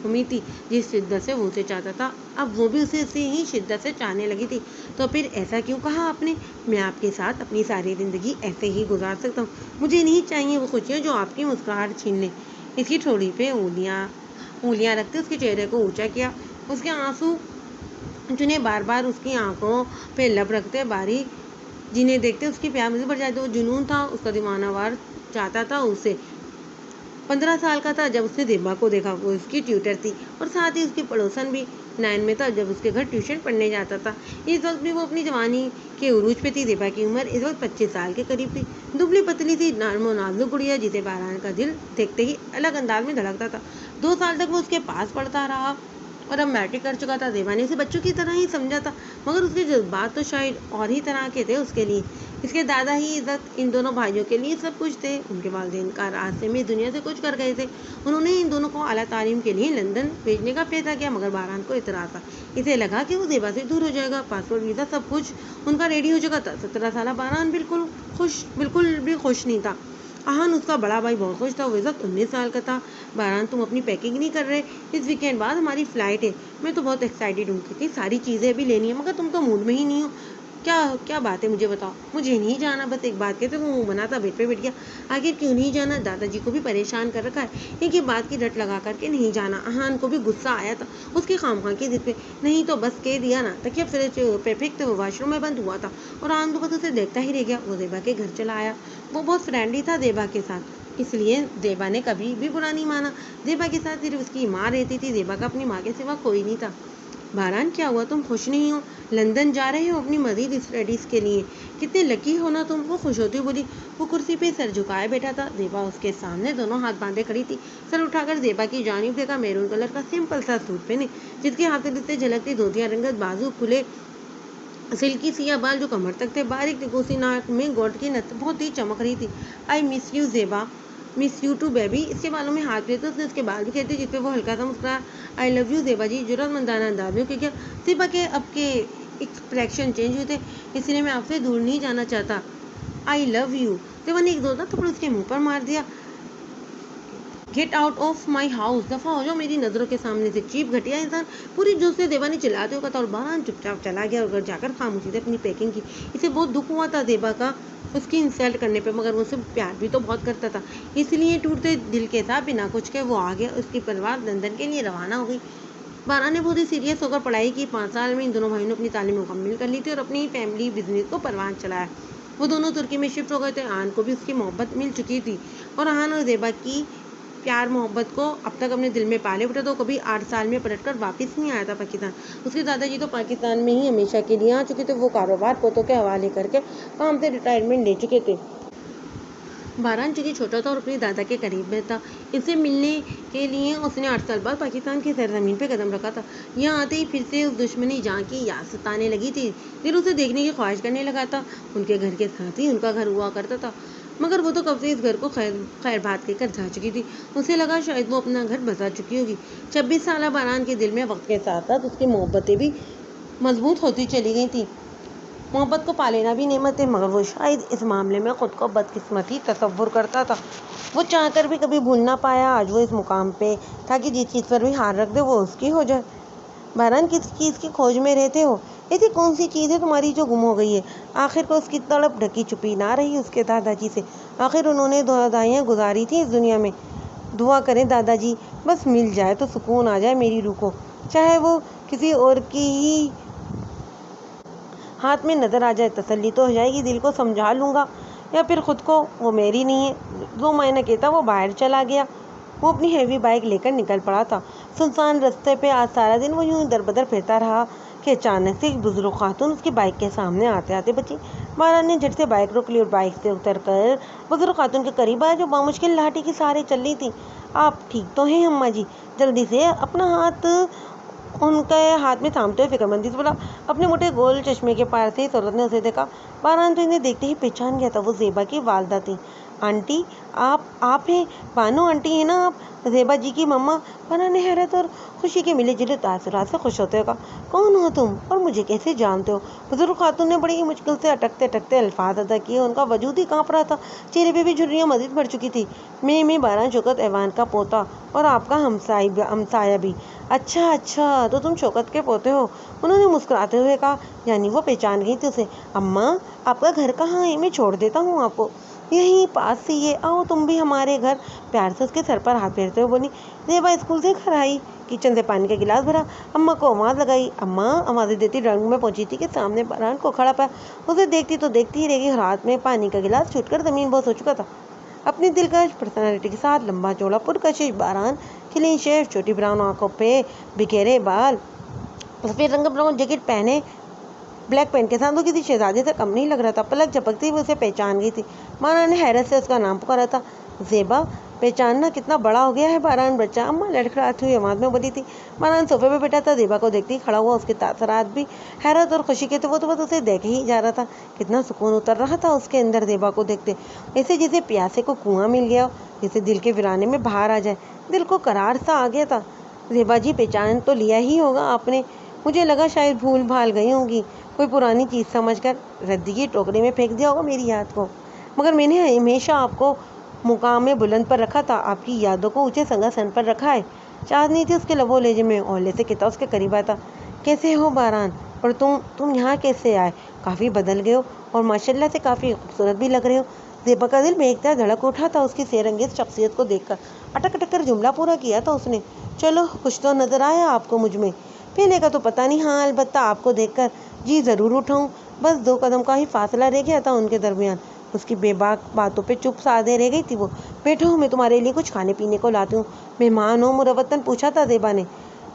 امید تھی جس شدت سے وہ اسے چاہتا تھا۔ اب وہ بھی اسے اسی ہی شدت سے چاہنے لگی تھی۔ تو پھر ایسا کیوں کہا آپ نے؟ میں آپ کے ساتھ اپنی ساری زندگی ایسے ہی گزار سکتا ہوں۔ مجھے نہیں چاہیے وہ خوشیاں جو آپ کی مسکراہٹ چھین لیں۔ اس کی ٹھوڑی پہ انگلیاں رکھتے اس کے چہرے کو اونچا کیا۔ اس کے آنسو جنہیں بار بار اس کی آنکھوں پہ لب رکھتے باریک جنہیں دیکھتے اس کی پیار مزید بڑھ جاتی۔ وہ جنون تھا، اس کا دیوانہ وار چاہتا تھا اسے۔ 15 سال کا تھا جب اس نے زیبا کو دیکھا۔ وہ اس کی ٹیوٹر تھی اور ساتھ ہی اس کی پڑوسن بھی۔ 9 میں تھا جب اس کے گھر ٹیوشن پڑھنے جاتا تھا۔ اس وقت بھی وہ اپنی جوانی کے عروج پہ تھی۔ زیبا کی عمر اس وقت 25 سال کے قریب تھی۔ دبلی پتلی سی نرم و نازک گڑیا جسے باران کا دل دیکھتے ہی الگ انداز میں دھڑکتا تھا۔ 2 سال تک وہ اس کے پاس پڑھتا رہا اور اب میٹرک کر چکا تھا۔ زیبا نے اسے بچوں کی طرح ہی سمجھا تھا، مگر اس کے جذبات تو شاید اور ہی طرح کے تھے۔ اس کے لیے اس کے دادا ہی عزت، ان دونوں بھائیوں کے لیے سب کچھ تھے۔ ان کے والدین کا راستے میں دنیا سے کچھ کر گئے تھے۔ انہوں نے ان دونوں کو اعلیٰ تعلیم کے لیے لندن بھیجنے کا فیصلہ کیا، مگر باران کو اعتراض تھا۔ اسے لگا کہ وہ زیبا سے دور ہو جائے گا۔ پاسپورٹ، ویزا، سب کچھ ان کا ریڈی ہو چکا تھا۔ 17 سالہ باران بالکل بھی خوش نہیں تھا۔ احان اس کا بڑا بھائی بہت خوش تھا۔ وہ اس وقت 19 سال کا تھا۔ باران، تم اپنی پیکنگ نہیں کر رہے؟ اس ویکینڈ بعد ہماری فلائٹ ہے۔ میں تو بہت ایکسائٹیڈ ہوں کیونکہ ساری چیزیں ابھی لینی ہے، مگر تم تو موڈ میں ہی نہیں ہو۔ کیا بات ہے مجھے بتاؤ۔ مجھے نہیں جانا، بس ایک بات کہتے وہ منہ بنا تھا بیٹ پہ بیٹھ گیا۔ آخر کیوں نہیں جانا؟ دادا جی کو بھی پریشان کر رکھا ہے، ایک ہی بات کی رٹ لگا کر کے نہیں جانا۔ احان کو بھی غصہ آیا تھا اس کی خامخواہ کی ضد پہ۔ نہیں تو بس کہہ دیا نا۔ تکیہ فریج پہ پھینکتے ہوئے واش روم میں بند ہوا تھا اور احان تو بس اسے دیکھتا ہی رہ گیا۔ وہ زیبا کے گھر چلا آیا۔ وہ بہت فرینڈلی تھا زیبا کے ساتھ، اس لیے زیبا نے کبھی بھی برا نہیں مانا۔ زیبا کے ساتھ صرف اس کی ماں رہتی تھی۔ زیبا کا اپنی ماں کے سوا کوئی نہیں تھا۔ باران، کیا ہوا؟ تم خوش نہیں ہو؟ لندن جا رہے ہو اپنی مزید اسٹڈیز کے لیے؟ کتنے لکی ہو نا تم۔ وہ خوش ہوتی بولی۔ وہ کرسی پہ سر جھکائے بیٹھا تھا۔ زیبا اس کے سامنے دونوں ہاتھ باندھے کھڑی تھی۔ سر اٹھا کر زیبا کی جانب دیکھا۔ میرون کلر کا سمپل سا سوٹ پہنے، جس کے ہاتھ سے جھلکتی دھوتیاں رنگت، بازو کھلے، سلکی سیاہ بال جو کمر تک تھے، باریک ٹکوسی ناک میں گولڈ کی نت بہت ہی چمک رہی تھی۔ I miss you Zeba. Miss you too baby. اس کے بالوں میں ہاتھ پھیرتے اس نے اس کے بال بھی کھیلتے، جس پہ وہ ہلکا سا مسکرایا۔ آئی لو یو زیبا جی، جرأت مندانہ انداز میں کیا۔ زیبا کے اب کے ایکسپریشن چینج ہوئے تھے۔ اس لیے میں آپ سے دور نہیں جانا چاہتا۔ آئی لو یو۔ زیبا نے ایک زوردار تھپڑ اس کے منہ پر مار دیا۔ Get out of my house, دفعہ ہو جاؤ میری نظروں کے سامنے سے، چیپ گھٹیا انسان۔ پوری جوش سے زیبا نے چلاتے ہوئے کہا تھا اور باران چپ چاپ چلا گیا اور گھر جا کر خاموشی سے اپنی پیکنگ کی۔ اسے بہت دکھ ہوا تھا زیبا کا اس کی انسلٹ کرنے پہ، مگر وہ اسے پیار بھی تو بہت کرتا تھا۔ اس لیے ٹوٹتے دل کے ساتھ بنا کچھ کے وہ آ گیا۔ اس کی پرواز لندن کے لیے روانہ ہو گئی۔ باران نے بہت ہی سیریس ہو کر پڑھائی کی۔ 5 سال میں ان دونوں بھائیوں نے اپنی تعلیم مکمل کر لی تھی اور اپنی فیملی بزنس کو پروان چلایا۔ وہ دونوں ترکی میں شفٹ ہو گئے تھے۔ احان کو بھی اس کی محبت مل چکی تھی اور احان اور زیبا کی پیار محبت کو اب تک اپنے دل میں پالے بیٹھا تھا۔ وہ کبھی 8 سال میں پلٹ کر واپس نہیں آیا تھا پاکستان۔ اس کے دادا جی تو پاکستان میں ہی ہمیشہ کے لیے آ چکے تھے۔ وہ کاروبار پوتوں کے حوالے کر کے کام سے ریٹائرمنٹ لے چکے تھے۔ باران چونکہ چھوٹا تھا اور اپنے دادا کے قریب میں تھا، ان سے ملنے کے لیے اس نے 8 سال بعد پاکستان کی سرزمین پہ قدم رکھا تھا۔ یہاں آتے ہی پھر سے اس دشمنی جان کی یاد ستانے لگی تھی۔ دل اسے دیکھنے کی خواہش کرنے لگا تھا۔ ان کے گھر کے ساتھ ہی ان کا گھر ہوا کرتا تھا، مگر وہ تو کب سے اس گھر کو خیر بات کہہ کر جا چکی تھی۔ اسے لگا شاید وہ اپنا گھر بسا چکی ہوگی۔ 26 سالہ باران کے دل میں وقت کے ساتھ ساتھ اس کی محبتیں بھی مضبوط ہوتی چلی گئی تھیں۔ محبت کو پا لینا بھی نعمت ہے، مگر وہ شاید اس معاملے میں خود کو بدقسمت ہی تصور کرتا تھا۔ وہ چاہ کر بھی کبھی بھول نہ پایا۔ آج وہ اس مقام پہ تھا کہ جس چیز پر بھی ہاتھ رکھ دے وہ اس کی ہو جائے۔ باران، کس چیز کی کھوج میں رہتے ہو؟ ایسی کون سی چیز ہے تمہاری جو گم ہو گئی ہے؟ آخر کو اس کی تڑپ ڈھکی چھپی نہ رہی اس کے دادا جی سے۔ آخر انہوں نے دہائیاں گزاری تھی اس دنیا میں۔ دعا کریں دادا جی بس مل جائے تو سکون آ جائے میری روح کو، چاہے وہ کسی اور کی ہی ہاتھ میں نظر آ جائے، تسلی تو ہو جائے گی، دل کو سمجھا لوں گا، یا پھر خود کو۔ وہ میری نہیں ہے۔ 2 مہینہ کہتا وہ باہر چلا گیا۔ وہ اپنی ہیوی بائک لے کر نکل پڑا تھا۔ سنسان رستے پہ آج سارا دن وہ یوں در بدر پھرتا رہا کہ اچانک سے ایک بزرگ خاتون اس کی بائک کے سامنے آتے آتے بچی۔ باران نے جھٹ سے بائک روک لی اور بائک سے اتر کر بزرگ خاتون کے قریب آیا جو بامشکل لاٹھی کے سہارے چل رہی تھی۔ آپ ٹھیک تو ہیں اماں جی؟ جلدی سے اپنا ہاتھ ان کے ہاتھ میں تھامتے ہوئے فکر مندی سے بولا۔ اپنے موٹے گول چشمے کے پار سے اس عورت نے اسے دیکھا۔ باران تو انہیں دیکھتے ہی پہچان گیا تھا، وہ زیبا کی والدہ تھیں۔ आंटी आप हैं? बानो आंटी हैं ना आप? ज़ेबा जी की मम्मा। बारान ने हैरत और खुशी के मिले जुले तासुरात से खुश होते हुए कहा, कौन हो तुम और मुझे कैसे जानते हो? बुजुर्ग खातून ने बड़ी ही मुश्किल से अटकते अटकते अल्फाज अदा किए। उनका वजूद ही कांप रहा था, चेहरे पे भी झुर्रियाँ मजीद बढ़ चुकी थी। मैं बारान शौकत ऐवान का पोता और आपका हमसाया भी। अच्छा तो तुम शौकत के पोते हो? उन्होंने मुस्कुराते हुए कहा। यानी वो पहचान गई थी उसे। अम्मा आपका घर कहाँ है? मैं छोड़ देता हूँ आपको। यहीं पास ही है, आओ तुम भी हमारे घर। प्यार से उसके सर पर हाथ फेरते हुए बोली। ज़ेबा स्कूल से घर आई, किचन से पानी का गिलास भरा, अम्मा को आवाज़ लगाई। अम्मा आवाज़ें देती ड्राइंग रूम में पहुंची थी कि सामने बारान को खड़ा पाया। उसे देखती तो देखती ही रह गई। हाथ में पानी का गिलास छूटकर ज़मीन बोस हो चुका था। अपनी दिलकश पर्सनालिटी के साथ लंबा चौड़ा पुरकशिश बारान, क्लीन शेव, छोटी ब्राउन आंखों पे बिखेरे बाल, सफ़ेद रंग का ब्राउन जैकेट पहने, ब्लैक पेंट के साथ वो किसी शहजादे से कम नहीं लग रहा था। पलक झपकती हुई उसे पहचान गई थी। बारान ने हैरत से उसका नाम पुकारा था। ज़ेबा, पहचानना कितना बड़ा हो गया है बारान बच्चा, अम्मा लड़खड़ाती हुई आवाज़ में बोली थी। बारान सोफे पे बैठा था, ज़ेबा को देखते ही खड़ा हुआ। उसके तासरात भी हैरत और खुशी के थे। वो तो बस उसे देखे ही जा रहा था। कितना सुकून उतर रहा था उसके अंदर ज़ेबा को देखते, ऐसे जैसे प्यासे को कुआं मिल गया हो, जैसे दिल के वीराने में बाहर आ जाए। दिल को करार सा आ गया था। ज़ेबा जी, पहचान तो लिया ही होगा आपने? मुझे लगा शायद भूल भाल गई होंगी, कोई पुरानी चीज़ समझकर रद्दी की टोकरी में फेंक दिया होगा मेरी याद को। मगर मैंने हमेशा आपको मुकाम में बुलंद पर रखा था, आपकी यादों को ऊंचे सिंहासन पर रखा है। चांदनी थी उसके लबों लेजे में, ओहले से कितना उसके करीब आता। कैसे हो बारान? और तुम यहाँ कैसे आए? काफ़ी बदल गए हो और माशाल्लाह से काफ़ी खूबसूरत भी लग रहे हो। ज़ेबा का दिल बेख्तियार धड़क उठा था उसकी सेरंगेज़ शख्सियत को देखकर। अटक अटक कर जुमला पूरा किया था उसने। चलो, कुछ तो नज़र आया आपको मुझ में। पहले का तो पता नहीं, हाँ अलबत्ता आपको देखकर जी ज़रूर उठाऊँ। बस 2 कदम का ही फासला रह गया था उनके दरमियान। उसकी बेबाक बातों पे चुप साधे रह गई थी वो। बैठो, मैं तुम्हारे लिए कुछ खाने पीने को लाती हूँ। मेहमान हो मुरवतन? पूछा था ज़ेबा ने।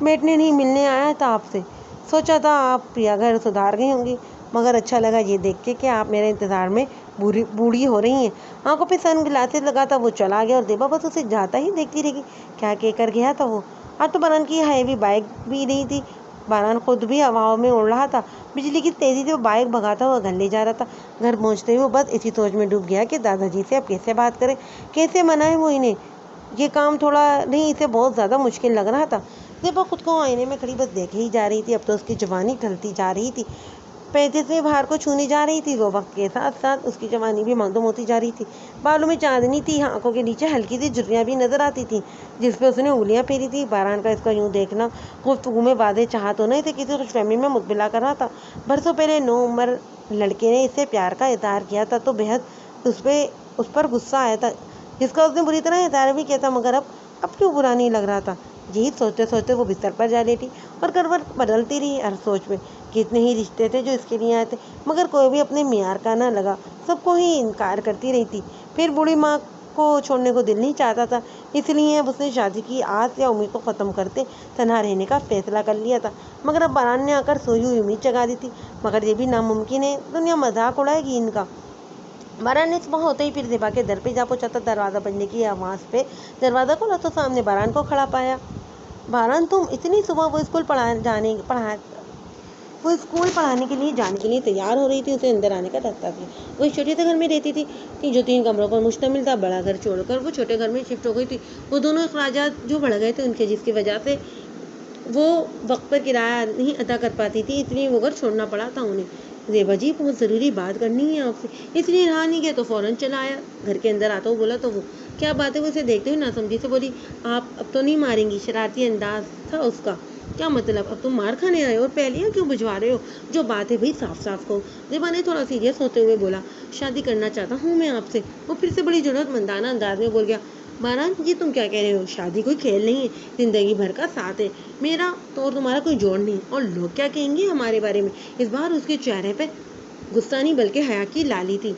बैठने नहीं, मिलने आया था आपसे। सोचा था आप प्रिया घर सुधार गई होंगी, मगर अच्छा लगा ये देख के कि आप मेरे इंतज़ार में बूढ़ी हो रही हैं। आंखों पे सन ग्लासेस लगा था वो चला गया और ज़ेबा बस उसे जाता ही देखती रही। क्या कह कर गया था वो? आज तो बारान की हैवी बाइक भी नहीं थी। बारान खुद भी हवाओं में उड़ रहा था। बिजली की तेज़ी से वो बाइक भगाता हुआ घर ले जा रहा था। घर पहुंचते ही वो बस इसी सोच में डूब गया कि दादाजी से अब कैसे बात करें, कैसे मनाएं वो इन्हें। ये काम थोड़ा नहीं, इसे बहुत ज़्यादा मुश्किल लग रहा था। ज़ेबा खुद को आईने में खड़ी बस देखे ही जा रही थी। अब तो उसकी जवानी ढलती जा रही थी, 35वें भार को छूने जा रही थी वो। वक्त के साथ साथ उसकी जवानी भी मखदूम होती जा रही थी। बालों में चांदनी थी, आंखों के नीचे हल्की सी झुर्रियाँ भी नजर आती थी जिस पे उसने उंगलियां फेरी थी। बारान का इसका यूं देखना गुफ्तगू में वादे चाह तो नहीं थे, किसी खुशफहमी में मुतबिला कर रहा था। बरसों पहले नो उम्र लड़के ने इससे प्यार का इजहार किया था तो बेहद उस पर गुस्सा आया था, जिसका उसने बुरी तरह इजहार भी किया था। मगर अब क्यों बुरा नहीं लग रहा था। यही सोचते सोचते वो बिस्तर पर जा लेटी और करवट बदलती रही हर सोच में। कितने ही रिश्ते थे जो इसके लिए आए थे, मगर कोई भी अपने मियार का ना लगा। सबको ही इनकार करती रही थी। फिर बूढ़ी माँ को छोड़ने को दिल नहीं चाहता था, इसलिए अब उसने शादी की आस या उम्मीद को ख़त्म करते तन्हा रहने का फैसला कर लिया था। मगर अब बारान ने आकर सोई हुई उम्मीद जगा दी थी। मगर ये भी नामुमकिन है, दुनिया मजाक उड़ाएगी इनका। बारान ने सुबह होते ही फिर ज़ेबा के दर पे जा पहुंचा था। दरवाज़ा बजने की आवाज़ पे दरवाज़ा खोला तो सामने बारान को खड़ा पाया। बारान, तुम इतनी सुबह? वो स्कूल पढ़ाने के लिए जाने के लिए तैयार हो रही थी। उसे अंदर आने का रास्ता था। वो एक छोटे से घर में रहती थी जो 3 कमरों पर मुश्तमिल था। बड़ा घर छोड़कर वो छोटे घर में शिफ्ट हो गई थी। वो दोनों अखराजात जो बढ़ गए थे उनके, जिसकी वजह से वो वक्त पर किराया नहीं अदा कर पाती थी, इसलिए वो घर छोड़ना पड़ा था उन्हें। ज़ेबा जी, बहुत ज़रूरी बात करनी है आपसे। इसलिए रहा नहीं गया तो फ़ौरन चला आया। घर के अंदर आता हुआ बोला तो वो क्या बात है? वो उसे देखते हुए नासमझी से बोली, आप अब तो नहीं मारेंगी? शरारती अंदाज था उसका। क्या मतलब? अब तुम मार खाने आए हो और पहलियाँ क्यों भिजवा रहे हो? जो बात है भाई साफ साफ कहो। ज़ेबा ने थोड़ा सीरियस होते हुए बोला, शादी करना चाहता हूँ मैं आपसे। वो फिर से बड़ी ज़रूरतमंदाना अंदाज में बोल गया, बारान जी तुम क्या कह रहे हो? शादी कोई खेल नहीं है, जिंदगी भर का साथ है। मेरा तो और तुम्हारा कोई जोड़ नहीं। और लोग क्या कहेंगे हमारे बारे में? इस बार उसके चेहरे पे गुस्सा नहीं बल्कि हया की लाली थी।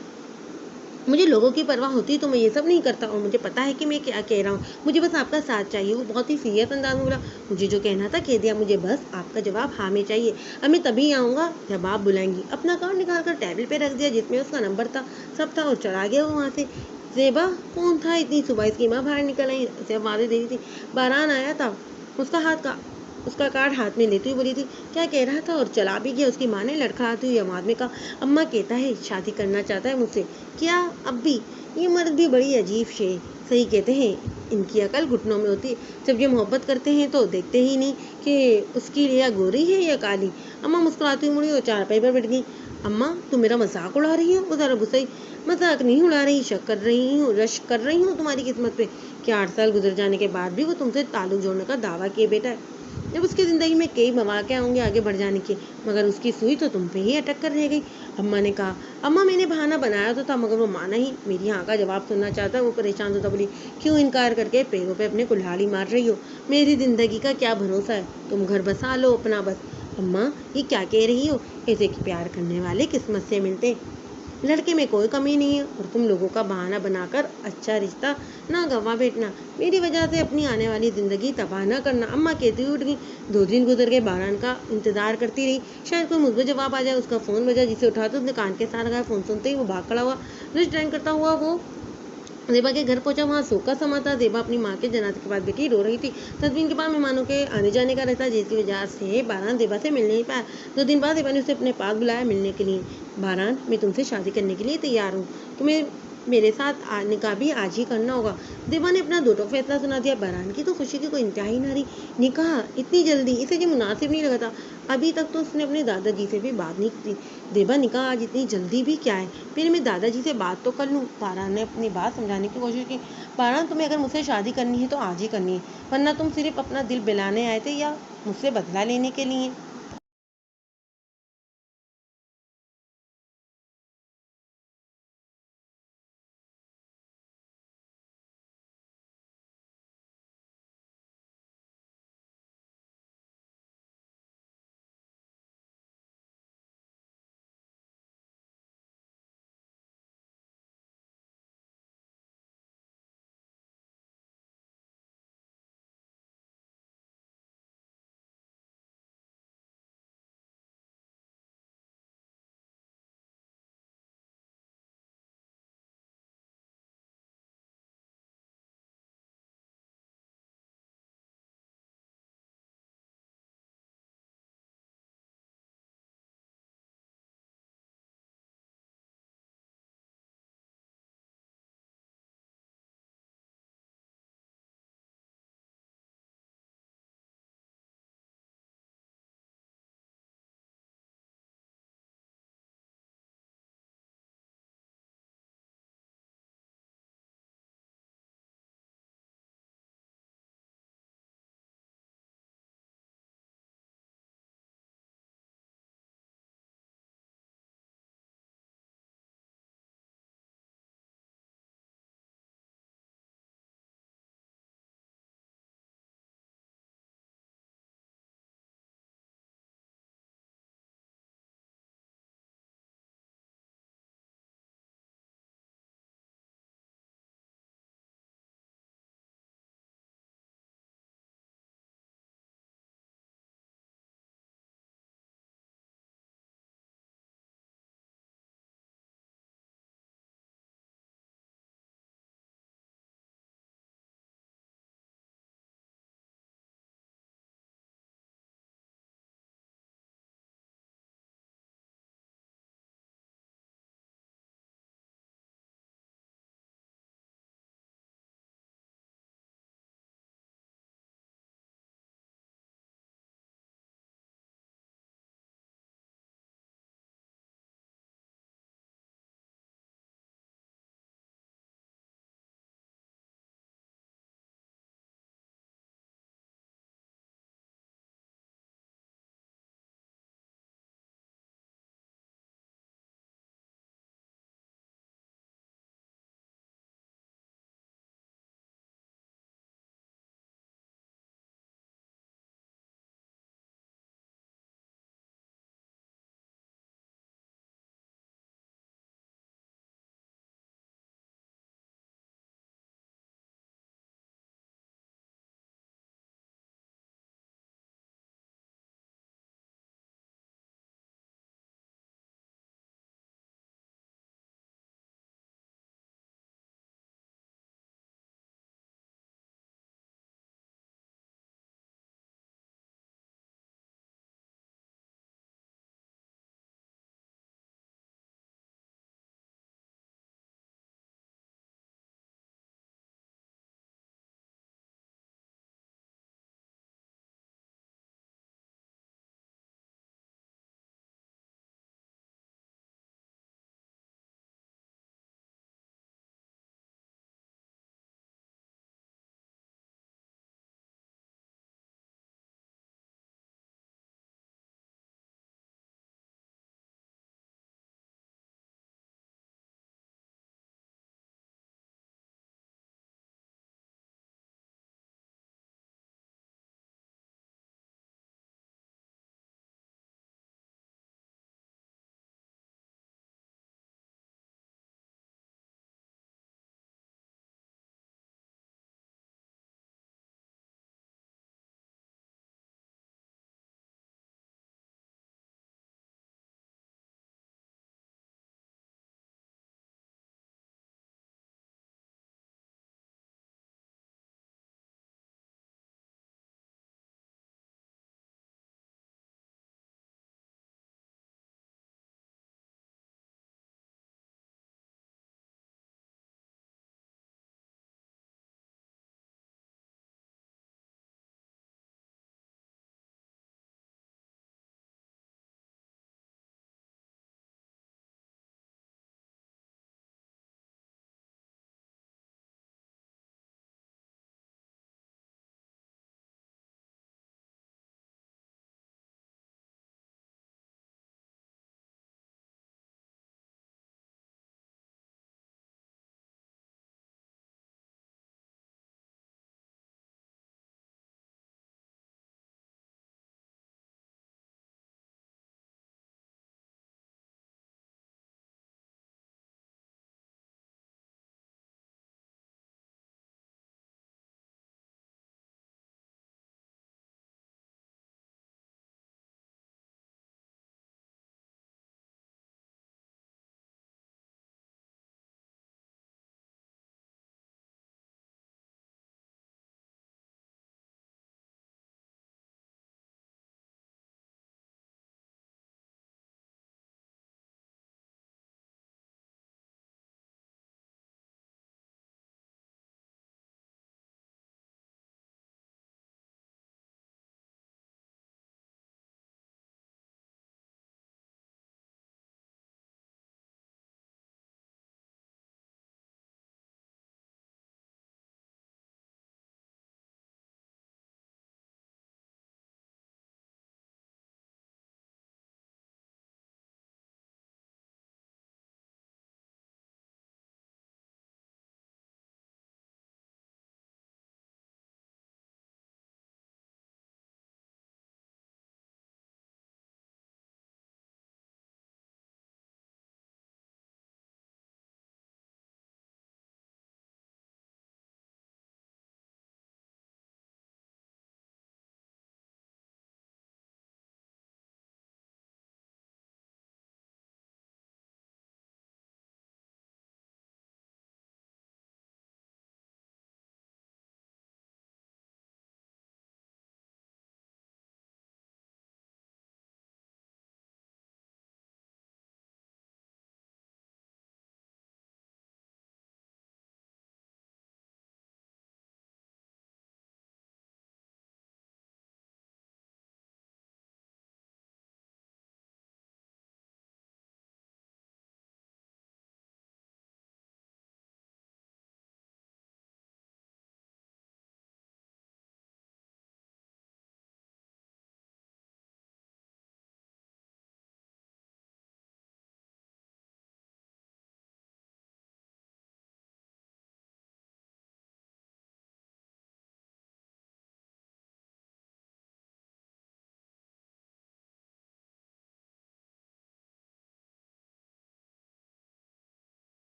मुझे लोगों की परवाह होती तो मैं ये सब नहीं करता, और मुझे पता है कि मैं क्या कह रहा हूँ। मुझे बस आपका साथ चाहिए। वो बहुत ही सीरियस अंदाज में बोला, मुझे जो कहना था कह दिया, मुझे बस आपका जवाब हाँ में चाहिए। अब मैं तभी आऊँगा जब आप बुलाएंगी। अपना कार्ड निकाल कर टेबल पे रख दिया जिसमें उसका नंबर था, सब था, और चला गया वो वहाँ से। ज़ेबा कौन था? इतनी सुबह इसकी माँ बाहर निकल आई, उसे वादे दे रही थी। बारान आया था, उसका कार्ड हाथ में लेती हुई बोली थी, क्या कह रहा था, और चला भी गया। उसकी माँ ने लड़खड़ाती हुई आवाज़ में कहा, अम्मा कहता है शादी करना चाहता है मुझसे। क्या अब भी? یہ مرد بھی بڑی عجیب شے، صحیح کہتے ہیں ان کی عقل گھٹنوں میں ہوتی ہے۔ جب یہ محبت کرتے ہیں تو دیکھتے ہی نہیں کہ اس کی ریا گوری ہے یا کالی۔ اماں مسکراتی ہوئی مڑی اور چارپائی پر بیٹھ گئی۔ اماں تم میرا مذاق اڑا رہی ہو؟ وہ ذرا غصے ہوئی۔ مذاق نہیں اڑا رہی، رشک کر رہی ہوں تمہاری قسمت پہ کہ 8 سال گزر جانے کے بعد بھی وہ تم سے تعلق جوڑنے کا دعویٰ کیے بیٹا ہے۔ جب اس کی زندگی میں کئی مواقع ہوں گے آگے بڑھ جانے کے، مگر اس کی سوئی تو تم پہ ہی اٹک کر رہ گئی۔ اماں نے کہا، اماں میں نے بہانہ بنایا تو تھا مگر وہ مانا ہی۔ میری ہاں کا جواب سننا چاہتا وہ پریشان ہوتا بولی، کیوں انکار کر کے پیروں پہ اپنے کلہاڑی مار رہی ہو؟ میری زندگی کا کیا بھروسہ ہے؟ تم گھر بسا لو اپنا بس۔ اماں یہ کیا کہہ رہی ہو؟ ایسے کہ پیار کرنے والے قسمت سے ملتے، لڑکے میں کوئی کمی نہیں ہے اور تم لوگوں کا بہانہ بنا کر اچھا رشتہ نہ گنوا بیٹھنا، میری وجہ سے اپنی آنے والی زندگی تباہ نہ کرنا۔ اماں کہتی ہوئی اٹھ گئی۔ 2 دن گزر گئے، باران کا انتظار کرتی رہی، شاید کوئی مثبت جواب آ جائے۔ اس کا فون بجا، جسے اٹھا تو اس نے کان کے ساتھ لگایا۔ فون سنتے ہی وہ بھاگ کھڑا ہوا، ریسٹورینٹ کرتا ہوا وہ زیبا کے گھر پہنچا۔ وہاں سوگ کا سما تھا۔ زیبا اپنی ماں کے جنازے کے بعد بیٹھی رو رہی تھی۔ تدفین کے بعد مہمانوں کے آنے جانے کا رہتا، جس کی وجہ سے باران زیبا سے مل نہیں پایا۔ 2 دن بعد زیبا نے اسے اپنے پاس بلایا ملنے کے لیے۔ باران، میں تم سے شادی کرنے کے لیے تیار ہوں، تمہیں میرے ساتھ نکاح بھی آج ہی کرنا ہوگا۔ زیبا نے اپنا دوٹوک فیصلہ سنا دیا۔ باران کی تو خوشی کی کوئی انتہا ہی نہ رہی۔ نکاح اتنی جلدی؟ اسے یہ مناسب نہیں لگا تھا۔ ابھی تک تو اس نے اپنے دادا جی سے بھی بات نہیں کی۔ زیبا، نکاح آج اتنی جلدی بھی کیا ہے؟ پہلے میں دادا جی سے بات تو کر لوں۔ باران نے اپنی بات سمجھانے کی کوشش کی۔ باران، تمہیں اگر مجھ سے شادی کرنی ہے تو آج ہی کرنی ہے، ورنہ تم صرف اپنا دل بہلانے آئے تھے یا مجھ سے بدلہ لینے کے لیے؟